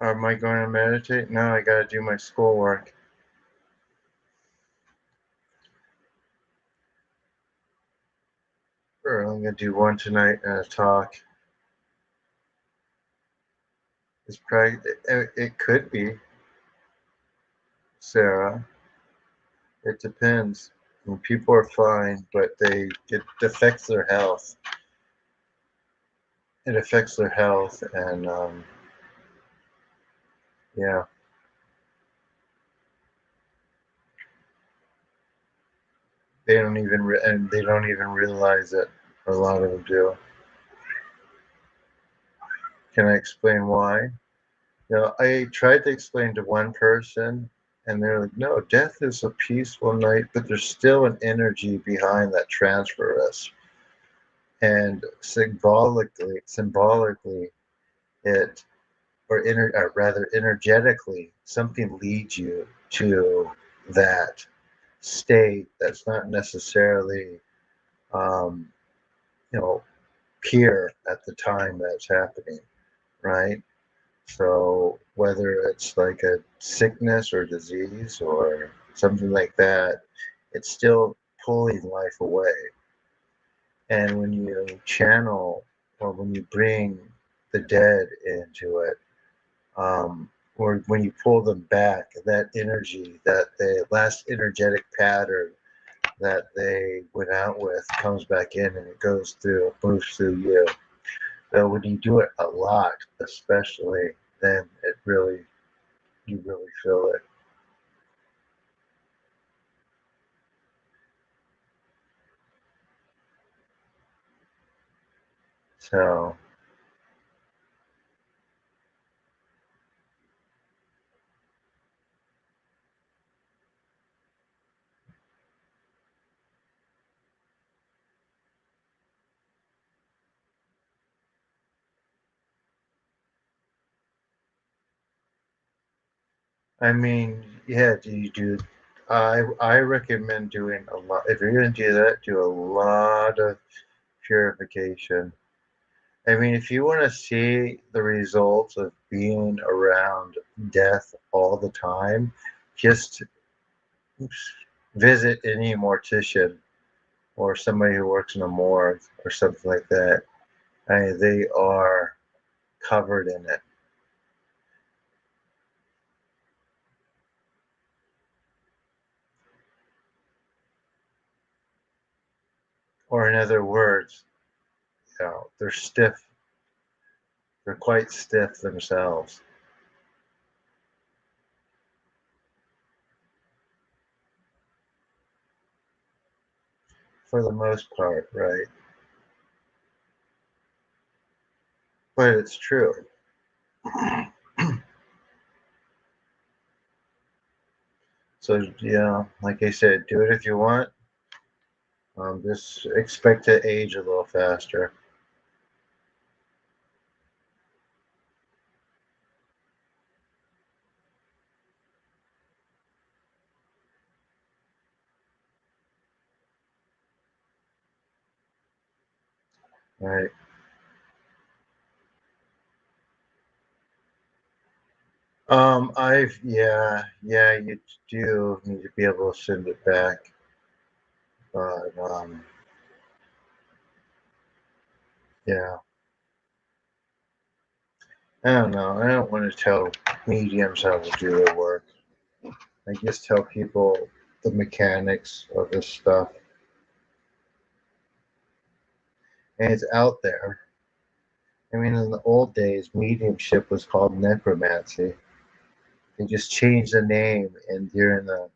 Am I going to meditate? No, I got to do my schoolwork. Or I'm going to do one tonight and a talk. It's probably, it could be, Sarah. It depends. I mean, people are fine, but it affects their health. It affects their health, and yeah, and they don't even realize it. A lot of them do. Can I explain why? I tried to explain to one person, and they're like, "No, death is a peaceful night, but there's still an energy behind that transfer us, and symbolically, it or rather energetically, something leads you to that state that's not necessarily, um, you know, pure at the time that's happening, right? So whether it's like a sickness or disease or something like that, it's still pulling life away. And when you channel or when you bring the dead into it, or when you pull them back, that energy, that the last energetic pattern that they went out with comes back in and it goes through, moves through you. So when you do it a lot, especially, then you really feel it. So, I mean, yeah, do you do? I recommend doing a lot. If you're gonna do that, do a lot of purification. I mean, if you want to see the results of being around death all the time, just visit any mortician or somebody who works in a morgue or something like that. I mean, they are covered in it. Or in other words, they're stiff. They're quite stiff themselves for the most part, right? But it's true. So yeah, like I said, do it if you want. Just expect to age a little faster. Right. You do need to be able to send it back, but yeah, I don't know. I don't want to tell mediums how to do their work. I just tell people the mechanics of this stuff, and it's out there. I mean, in the old days, mediumship was called necromancy. They just changed the name, and during the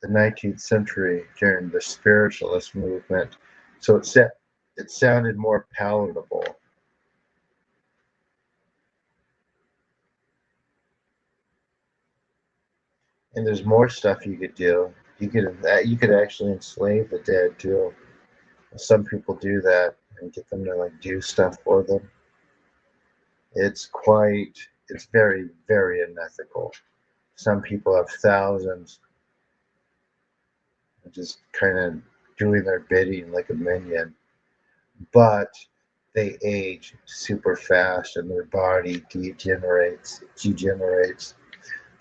19th century, during the spiritualist movement, so it sounded more palatable. And there's more stuff you could do. You could actually enslave the dead too. Some people do that and get them to like do stuff for them. It's very, very unethical. Some people have thousands just kind of doing their bidding like a minion. But they age super fast and their body degenerates.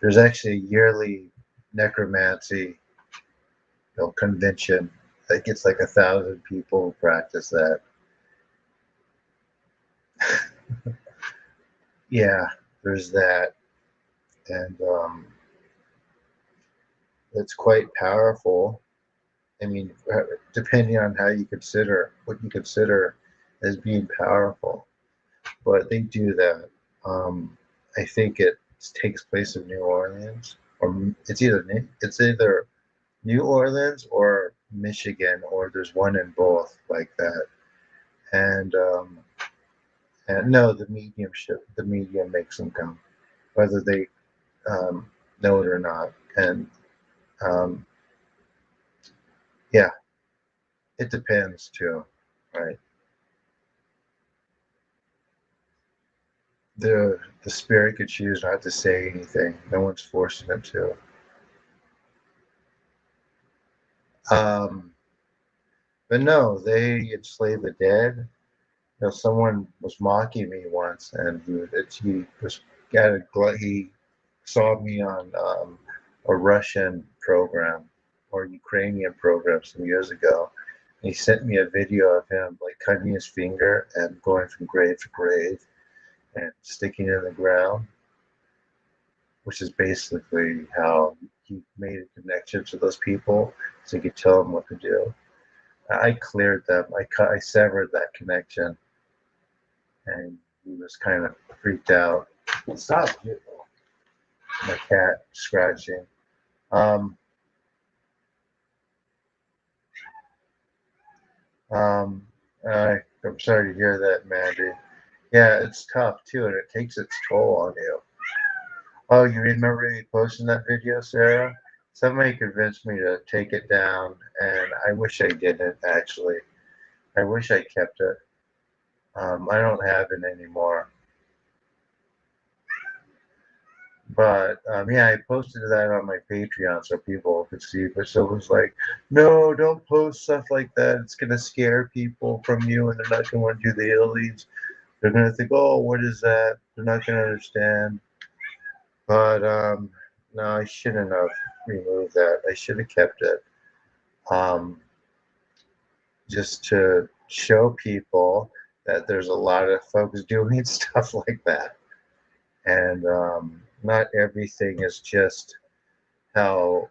There's actually a yearly necromancy, convention that gets like 1,000 people who practice that. Yeah, there's that, and it's quite powerful. I mean, depending on how you consider what you consider as being powerful, but they do that. I think it takes place in New Orleans, or it's either New Orleans or Michigan, or there's one in both like that. And no, the medium makes them come, whether they know it or not. And um, yeah, it depends too, right? The spirit could choose not to say anything. No one's forcing it to. Um, but no, they enslave the dead. Someone was mocking me once, and he was he saw me on a Russian program or Ukrainian program some years ago. He sent me a video of him like cutting his finger and going from grave to grave and sticking in the ground, which is basically how he made a connection to those people so he could tell them what to do. I cleared them. I severed that connection, and he was kind of freaked out. Stop, my cat scratching. Um, um, I'm sorry to hear that, Mandy. Yeah, it's tough too, and it takes its toll on you. Oh, you remember me posting that video, Sarah? Somebody convinced me to take it down, and I wish I didn't, actually. I wish I kept it. I don't have it anymore. But yeah, I posted that on my Patreon so people could see. But someone's like, no, don't post stuff like that. It's going to scare people from you, and they're not going to want to do the Ilies. They're going to think, oh, what is that? They're not going to understand. But no, I shouldn't have removed that. I should have kept it. Um, just to show people that there's a lot of folks doing stuff like that. And not everything is just how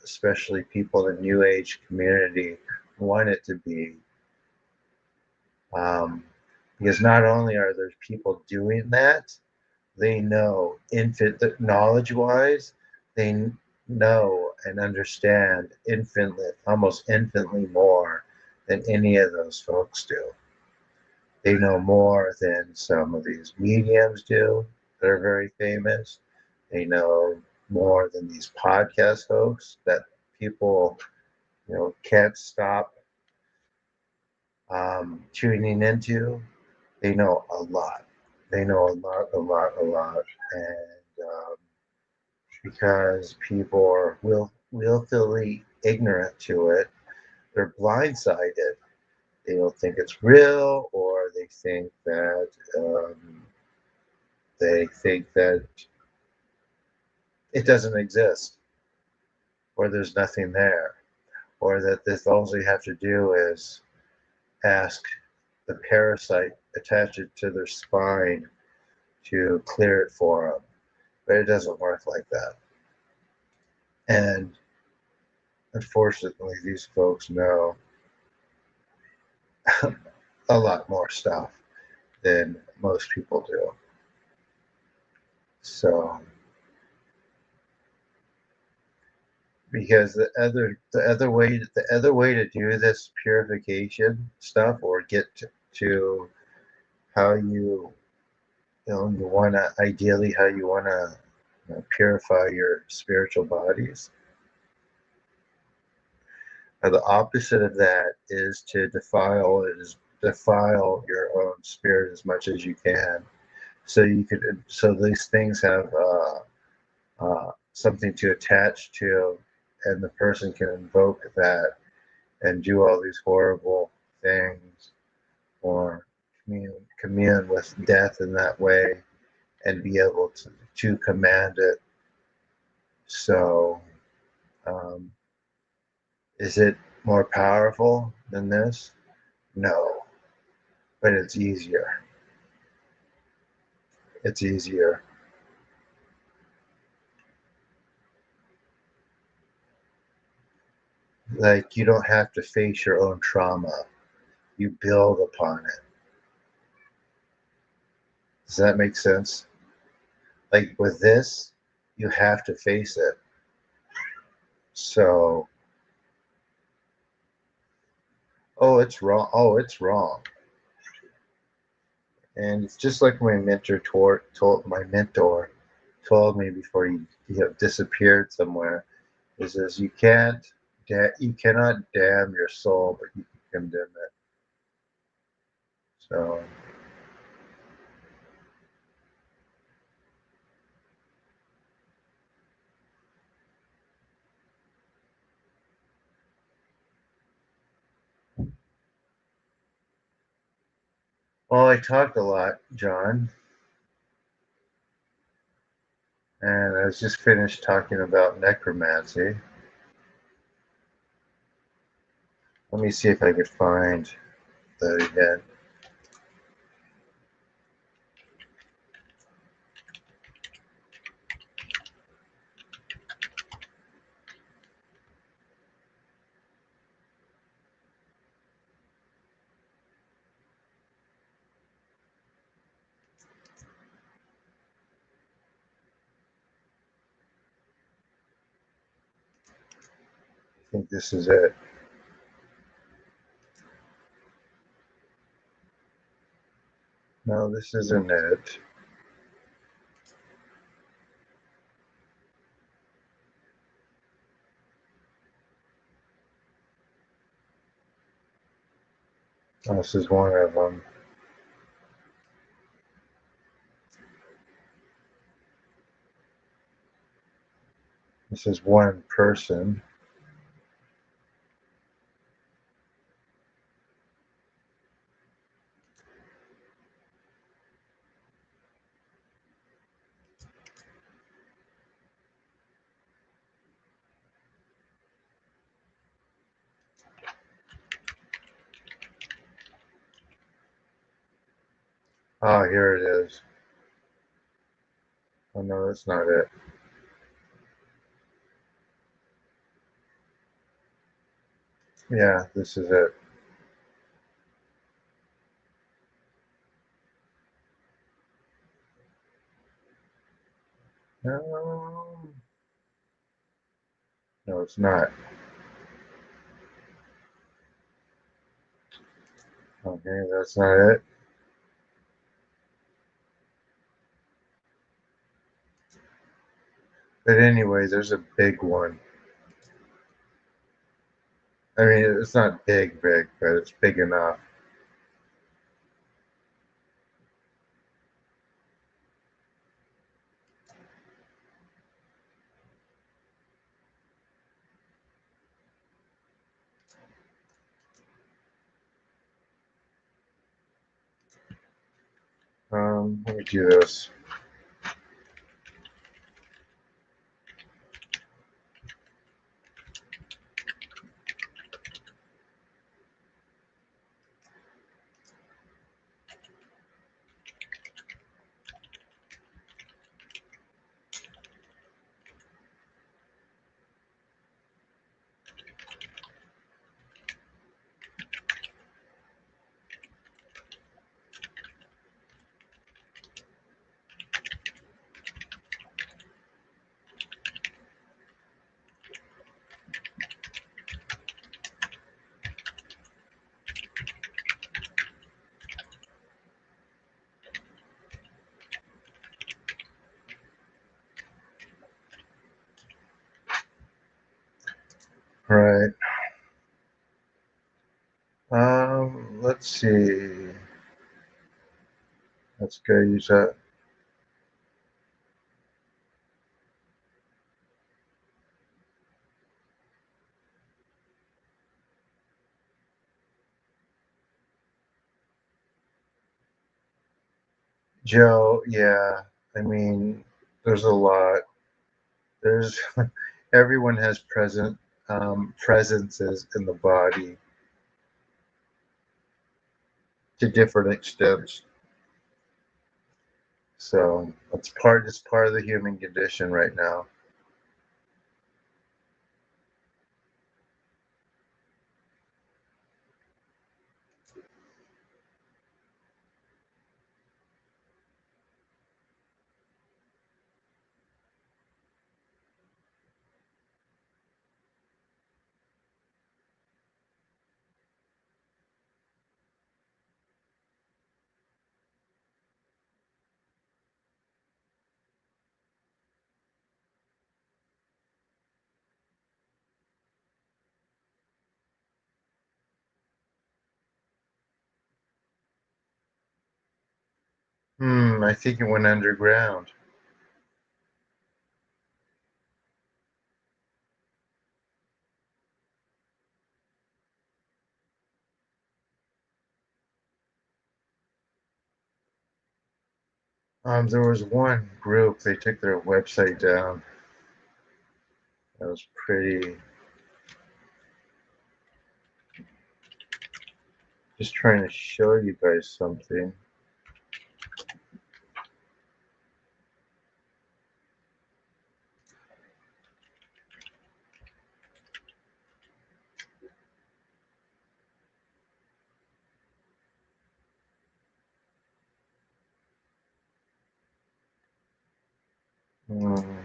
especially people in the new age community want it to be. Because not only are there people doing that, they know knowledge wise, they know and understand almost infinitely more than any of those folks do. They know more than some of these mediums do that are very famous. They know more than these podcast hosts that people, can't stop tuning into. They know a lot. They know a lot, and because people are willfully ignorant to it, they're blindsided. They don't think it's real, or they think that it doesn't exist, or there's nothing there, or that this all you have to do is ask the parasite attach it to their spine to clear it for them. But it doesn't work like that. And unfortunately, these folks know a lot more stuff than most people do. So, because the other way to do this purification stuff, or get to how you want to, ideally how you want to, purify your spiritual bodies. The opposite of that is to defile your own spirit as much as you can. So these things have something to attach to, and the person can invoke that and do all these horrible things commune with death in that way and be able to command it. So, um, is it more powerful than this? No, but it's easier. It's easier. Like, you don't have to face your own trauma, you build upon it. Does that make sense? Like with this, you have to face it. So, oh, it's wrong. Oh, it's wrong. And it's just like my mentor told me before he disappeared somewhere. He says you cannot damn your soul, but you can condemn it. So, well, I talked a lot, John, and I was just finished talking about necromancy. Let me see if I could find that again. I think this is it. No, this isn't it. Oh, this is one of them. This is one person. Oh, here it is. Oh, no, that's not it. Yeah, this is it. No, no, it's not. Okay, that's not it. But anyways, there's a big one. I mean, it's not big, big, but it's big enough. Let me do this. All right. Let's see. Let's go use that. Joe, yeah. I mean, there's a lot. There's everyone has presences in the body to different extents. So it's part of the human condition right now. I think it went underground. There was one group, they took their website down. That was pretty. Just trying to show you guys something. Hmm,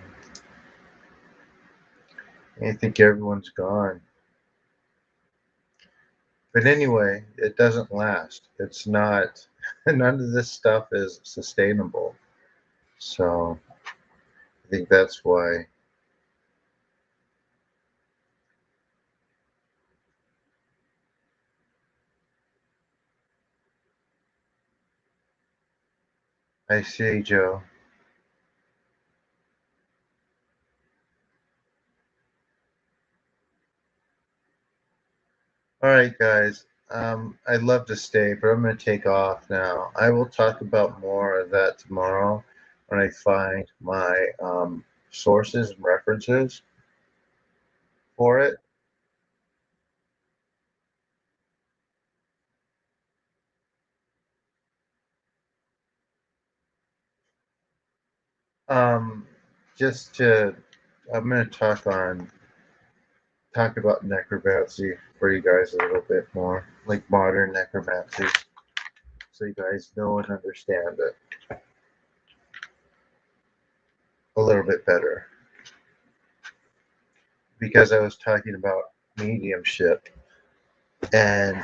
I think everyone's gone. But anyway, it doesn't last. It's not, none of this stuff is sustainable. So I think that's why. I see, Joe. All right, guys. I'd love to stay, but I'm going to take off now. I will talk about more of that tomorrow when I find my sources and references for it. Um, just to, I'm going to talk about necromancy for you guys a little bit more, like modern necromancy, so you guys know and understand it a little bit better. Because I was talking about mediumship, and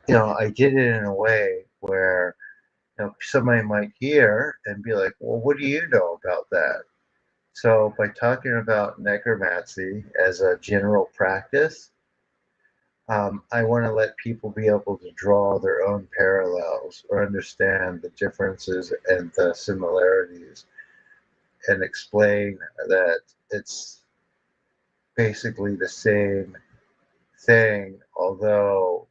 I did it in a way where somebody might hear and be like, "Well, what do you know about that?" So by talking about necromancy as a general practice, I want to let people be able to draw their own parallels or understand the differences and the similarities and explain that it's basically the same thing, although,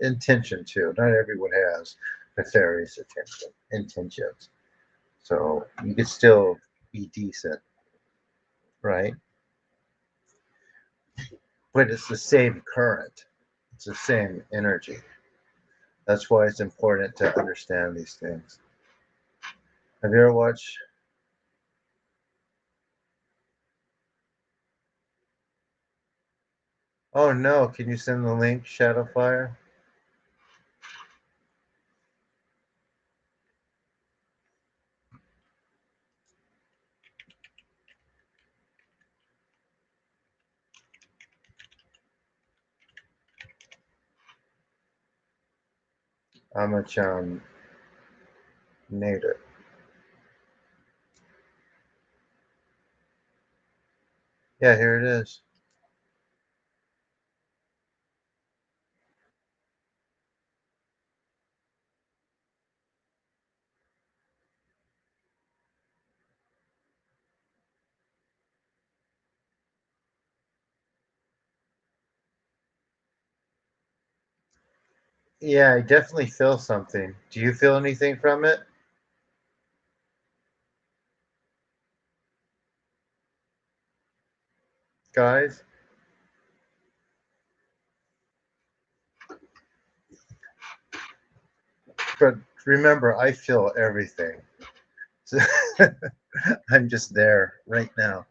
intention too. Not everyone has nefarious intentions. So you could still be decent, right? But it's the same current, it's the same energy. That's why it's important to understand these things. Have you ever watched? Oh no, can you send the link, Shadowfire? Amachan made it. Yeah, here it is. Yeah, I definitely feel something. Do you feel anything from it, guys? But remember, I feel everything. So I'm just there right now.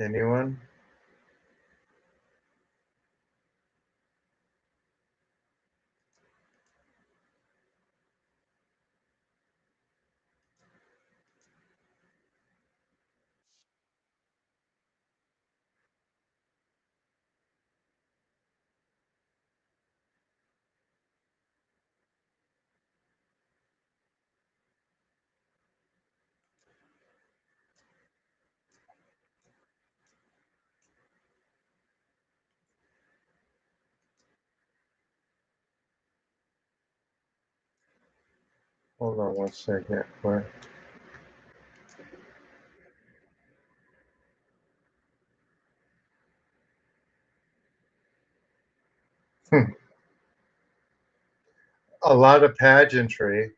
Anyone? Hold on one second. What? A lot of pageantry.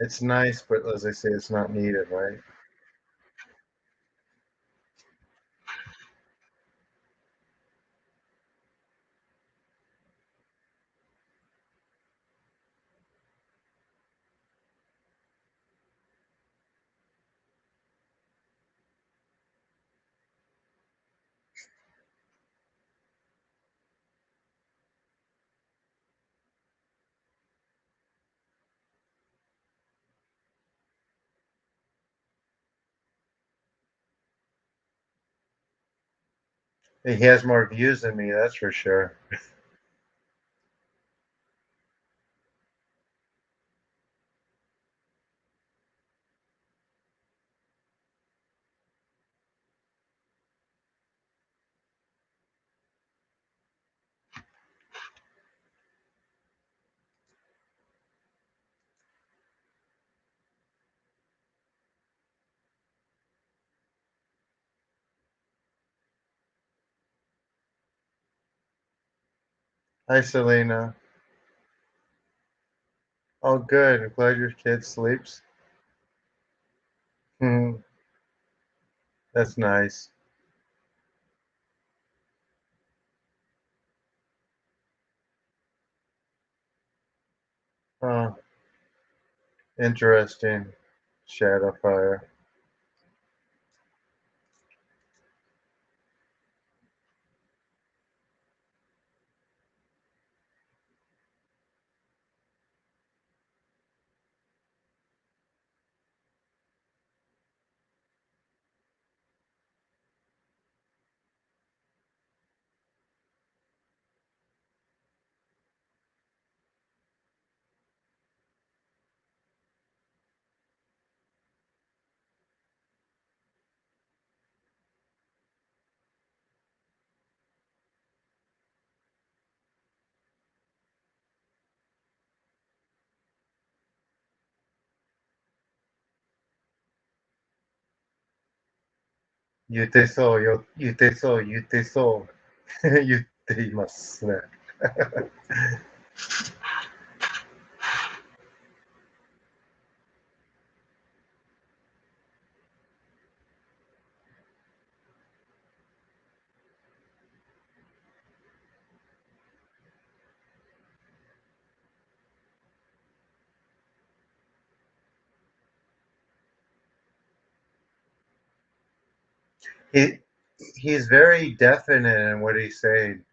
It's nice, but as I say, it's not needed, right? He has more views than me, that's for sure. Hi, Selena. Oh, good. I'm glad your kid sleeps. Hmm, that's nice. Oh, interesting. Shadow fire. Yuteso, 言っていますね。he he's very definite in what he's saying.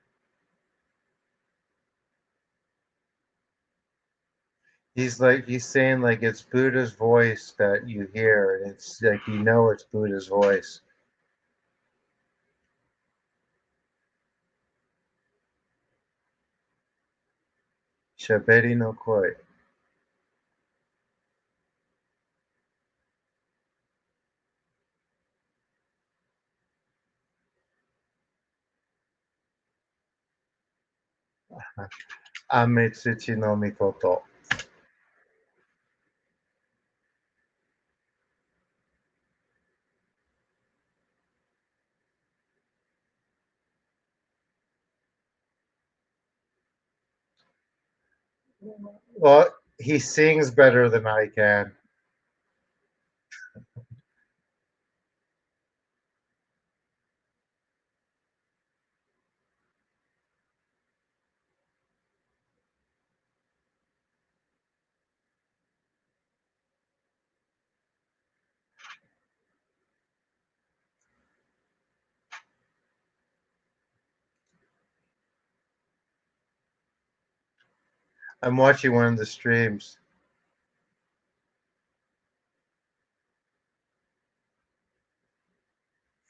He's saying like it's Buddha's voice that you hear, and it's like it's Buddha's voice. Shaberi no koi. Ametsuchi no mikoto. Well, he sings better than I can. I'm watching one of the streams.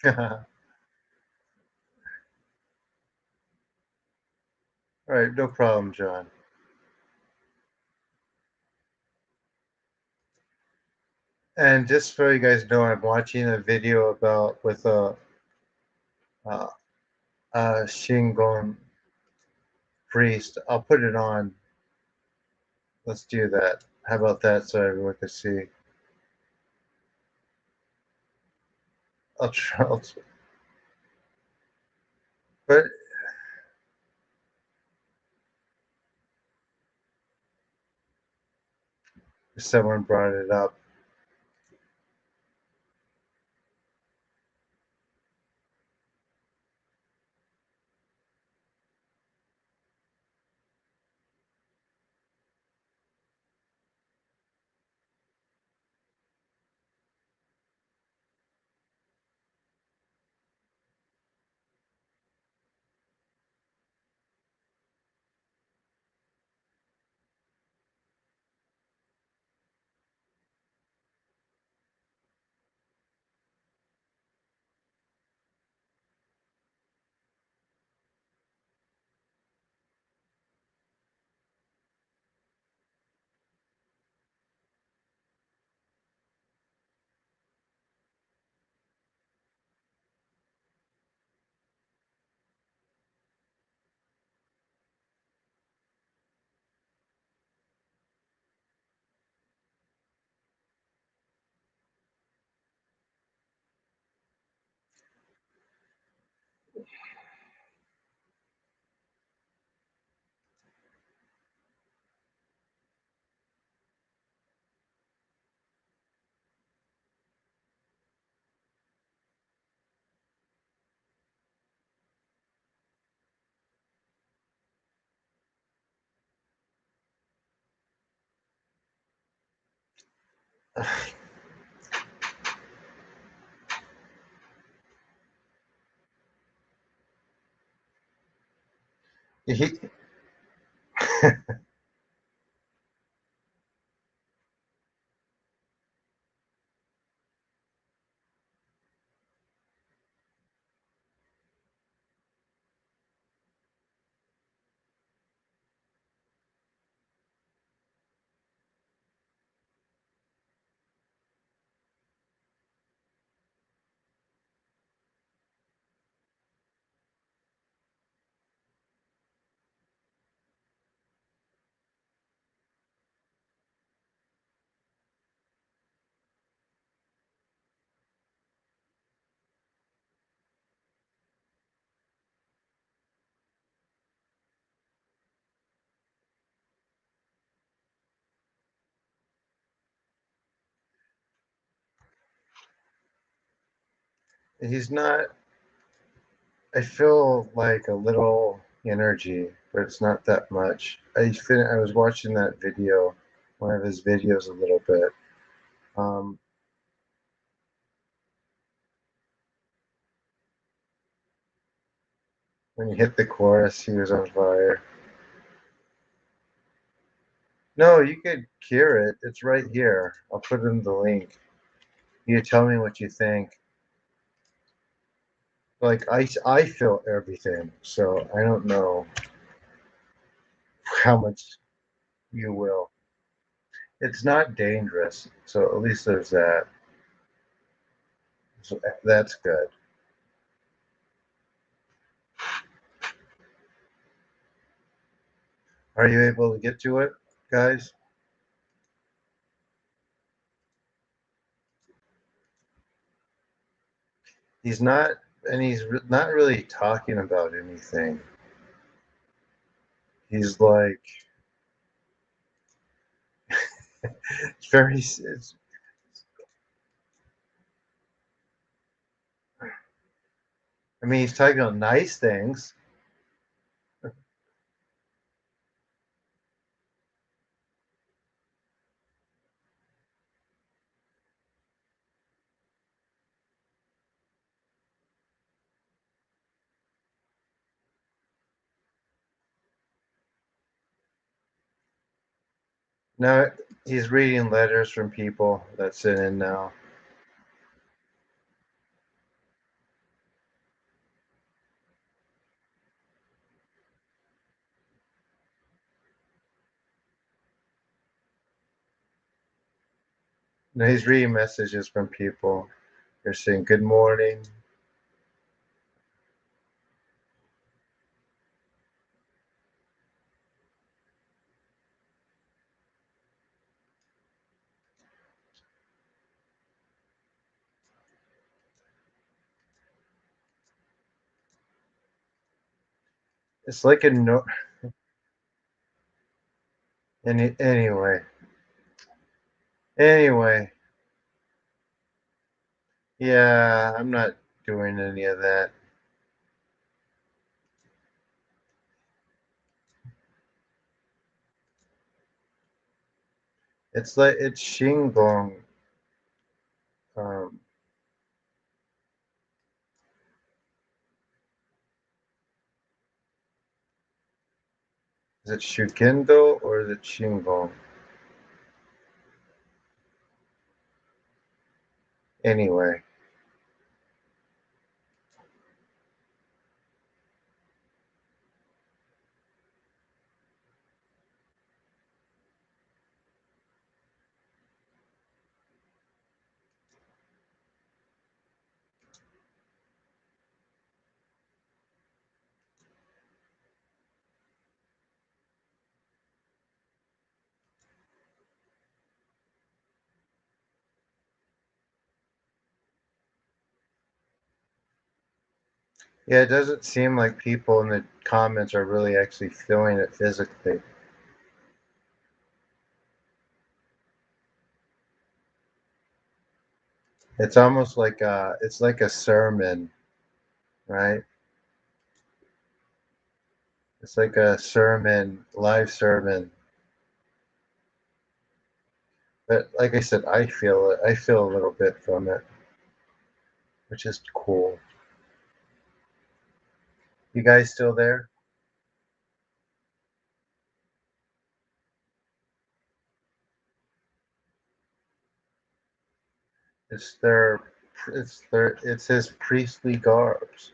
All right, no problem, John. And just so you guys know, I'm watching a video about with uh, a Shingon priest. I'll put it on. Let's do that. How about that so everyone can see? I'll try. But someone brought it up. He, he's not. I feel like a little energy, but it's not that much. I was watching that video, one of his videos, a little bit. Um, when he hit the chorus, he was on fire. No, you could hear it. It's right here. I'll put in the link. You tell me what you think. Like I feel everything, so I don't know how much you will. It's not dangerous, so at least there's that. So that's good. Are you able to get to it, guys? He's not, and not really talking about anything. He's like, it's very, it's, I mean, he's talking about nice things. Now he's reading letters from people that sent in now. Now he's reading messages from people. They're saying good morning. It's like a no. Anyway, anyway, yeah, I'm not doing any of that. It's like it's Shingon. Um, is it Shukendo or is it Shingon? Anyway, yeah, it doesn't seem like people in the comments are really actually feeling it physically. It's almost like it's like a sermon, right? It's like a sermon, live sermon. But like I said, I feel it. I feel a little bit from it, which is cool. You guys still there? It's their, it's his priestly garbs.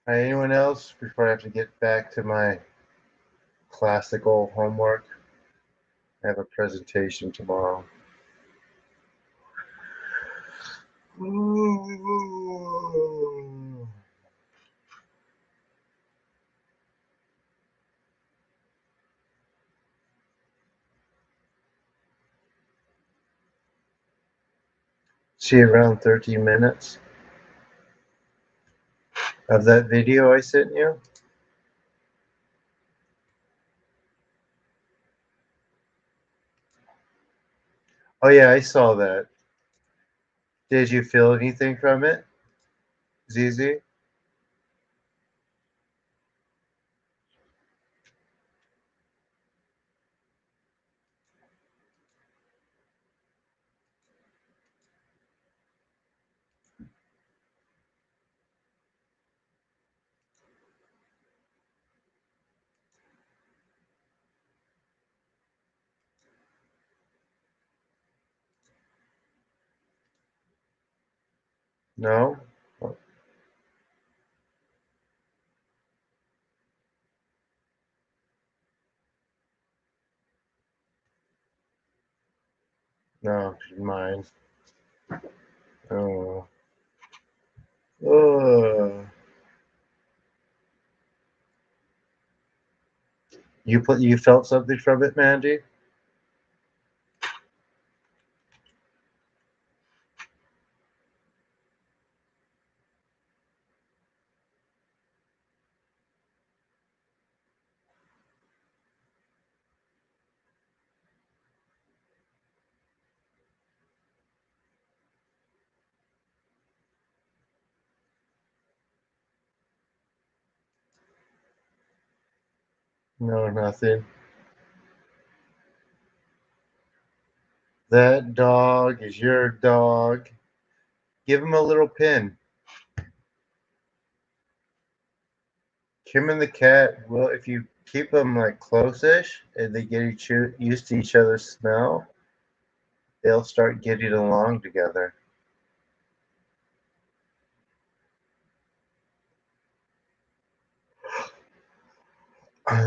All right, anyone else before I have to get back to my classical homework? I have a presentation tomorrow. See around 13 minutes of that video I sent you. Oh yeah, I saw that. Did you feel anything from it, ZZ? No? No, she's mine. Oh. Oh. You felt something from it, Mandy? No, nothing. That dog is your dog. Give him a little pin. Kim and the cat, well, if you keep them like close-ish and they get used to each other's smell, they'll start getting along together.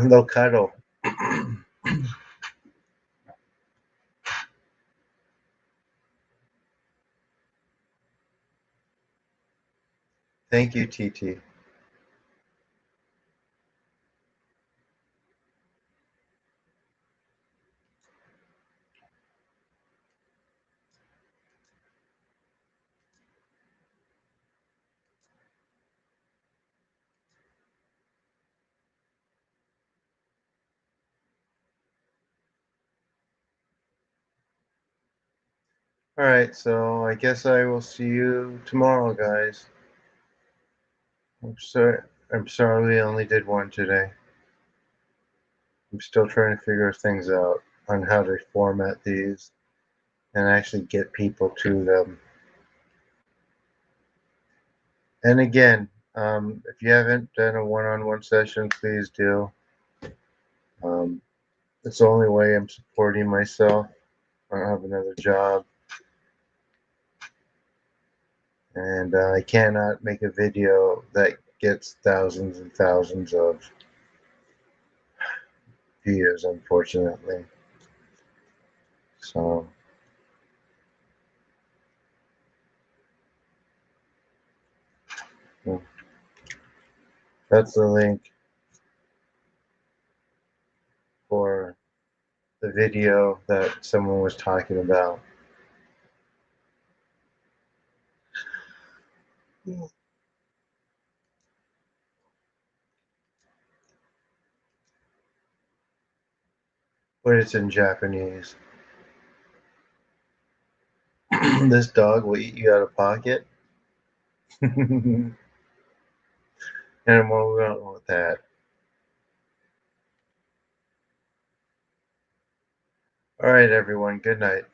They'll cuddle. Thank you, TT. All right, so I guess I will see you tomorrow, guys. I'm sorry. I'm sorry we only did one today. I'm still trying to figure things out on how to format these and actually get people to them. And again, if you haven't done a one-on-one session, please do. Um, it's the only way I'm supporting myself. I don't have another job, and I cannot make a video that gets thousands and thousands of views, unfortunately. So yeah, that's the link for the video that someone was talking about. But it's in Japanese. This dog will eat you out of pocket. And I'm on with that. All right, everyone. Good night.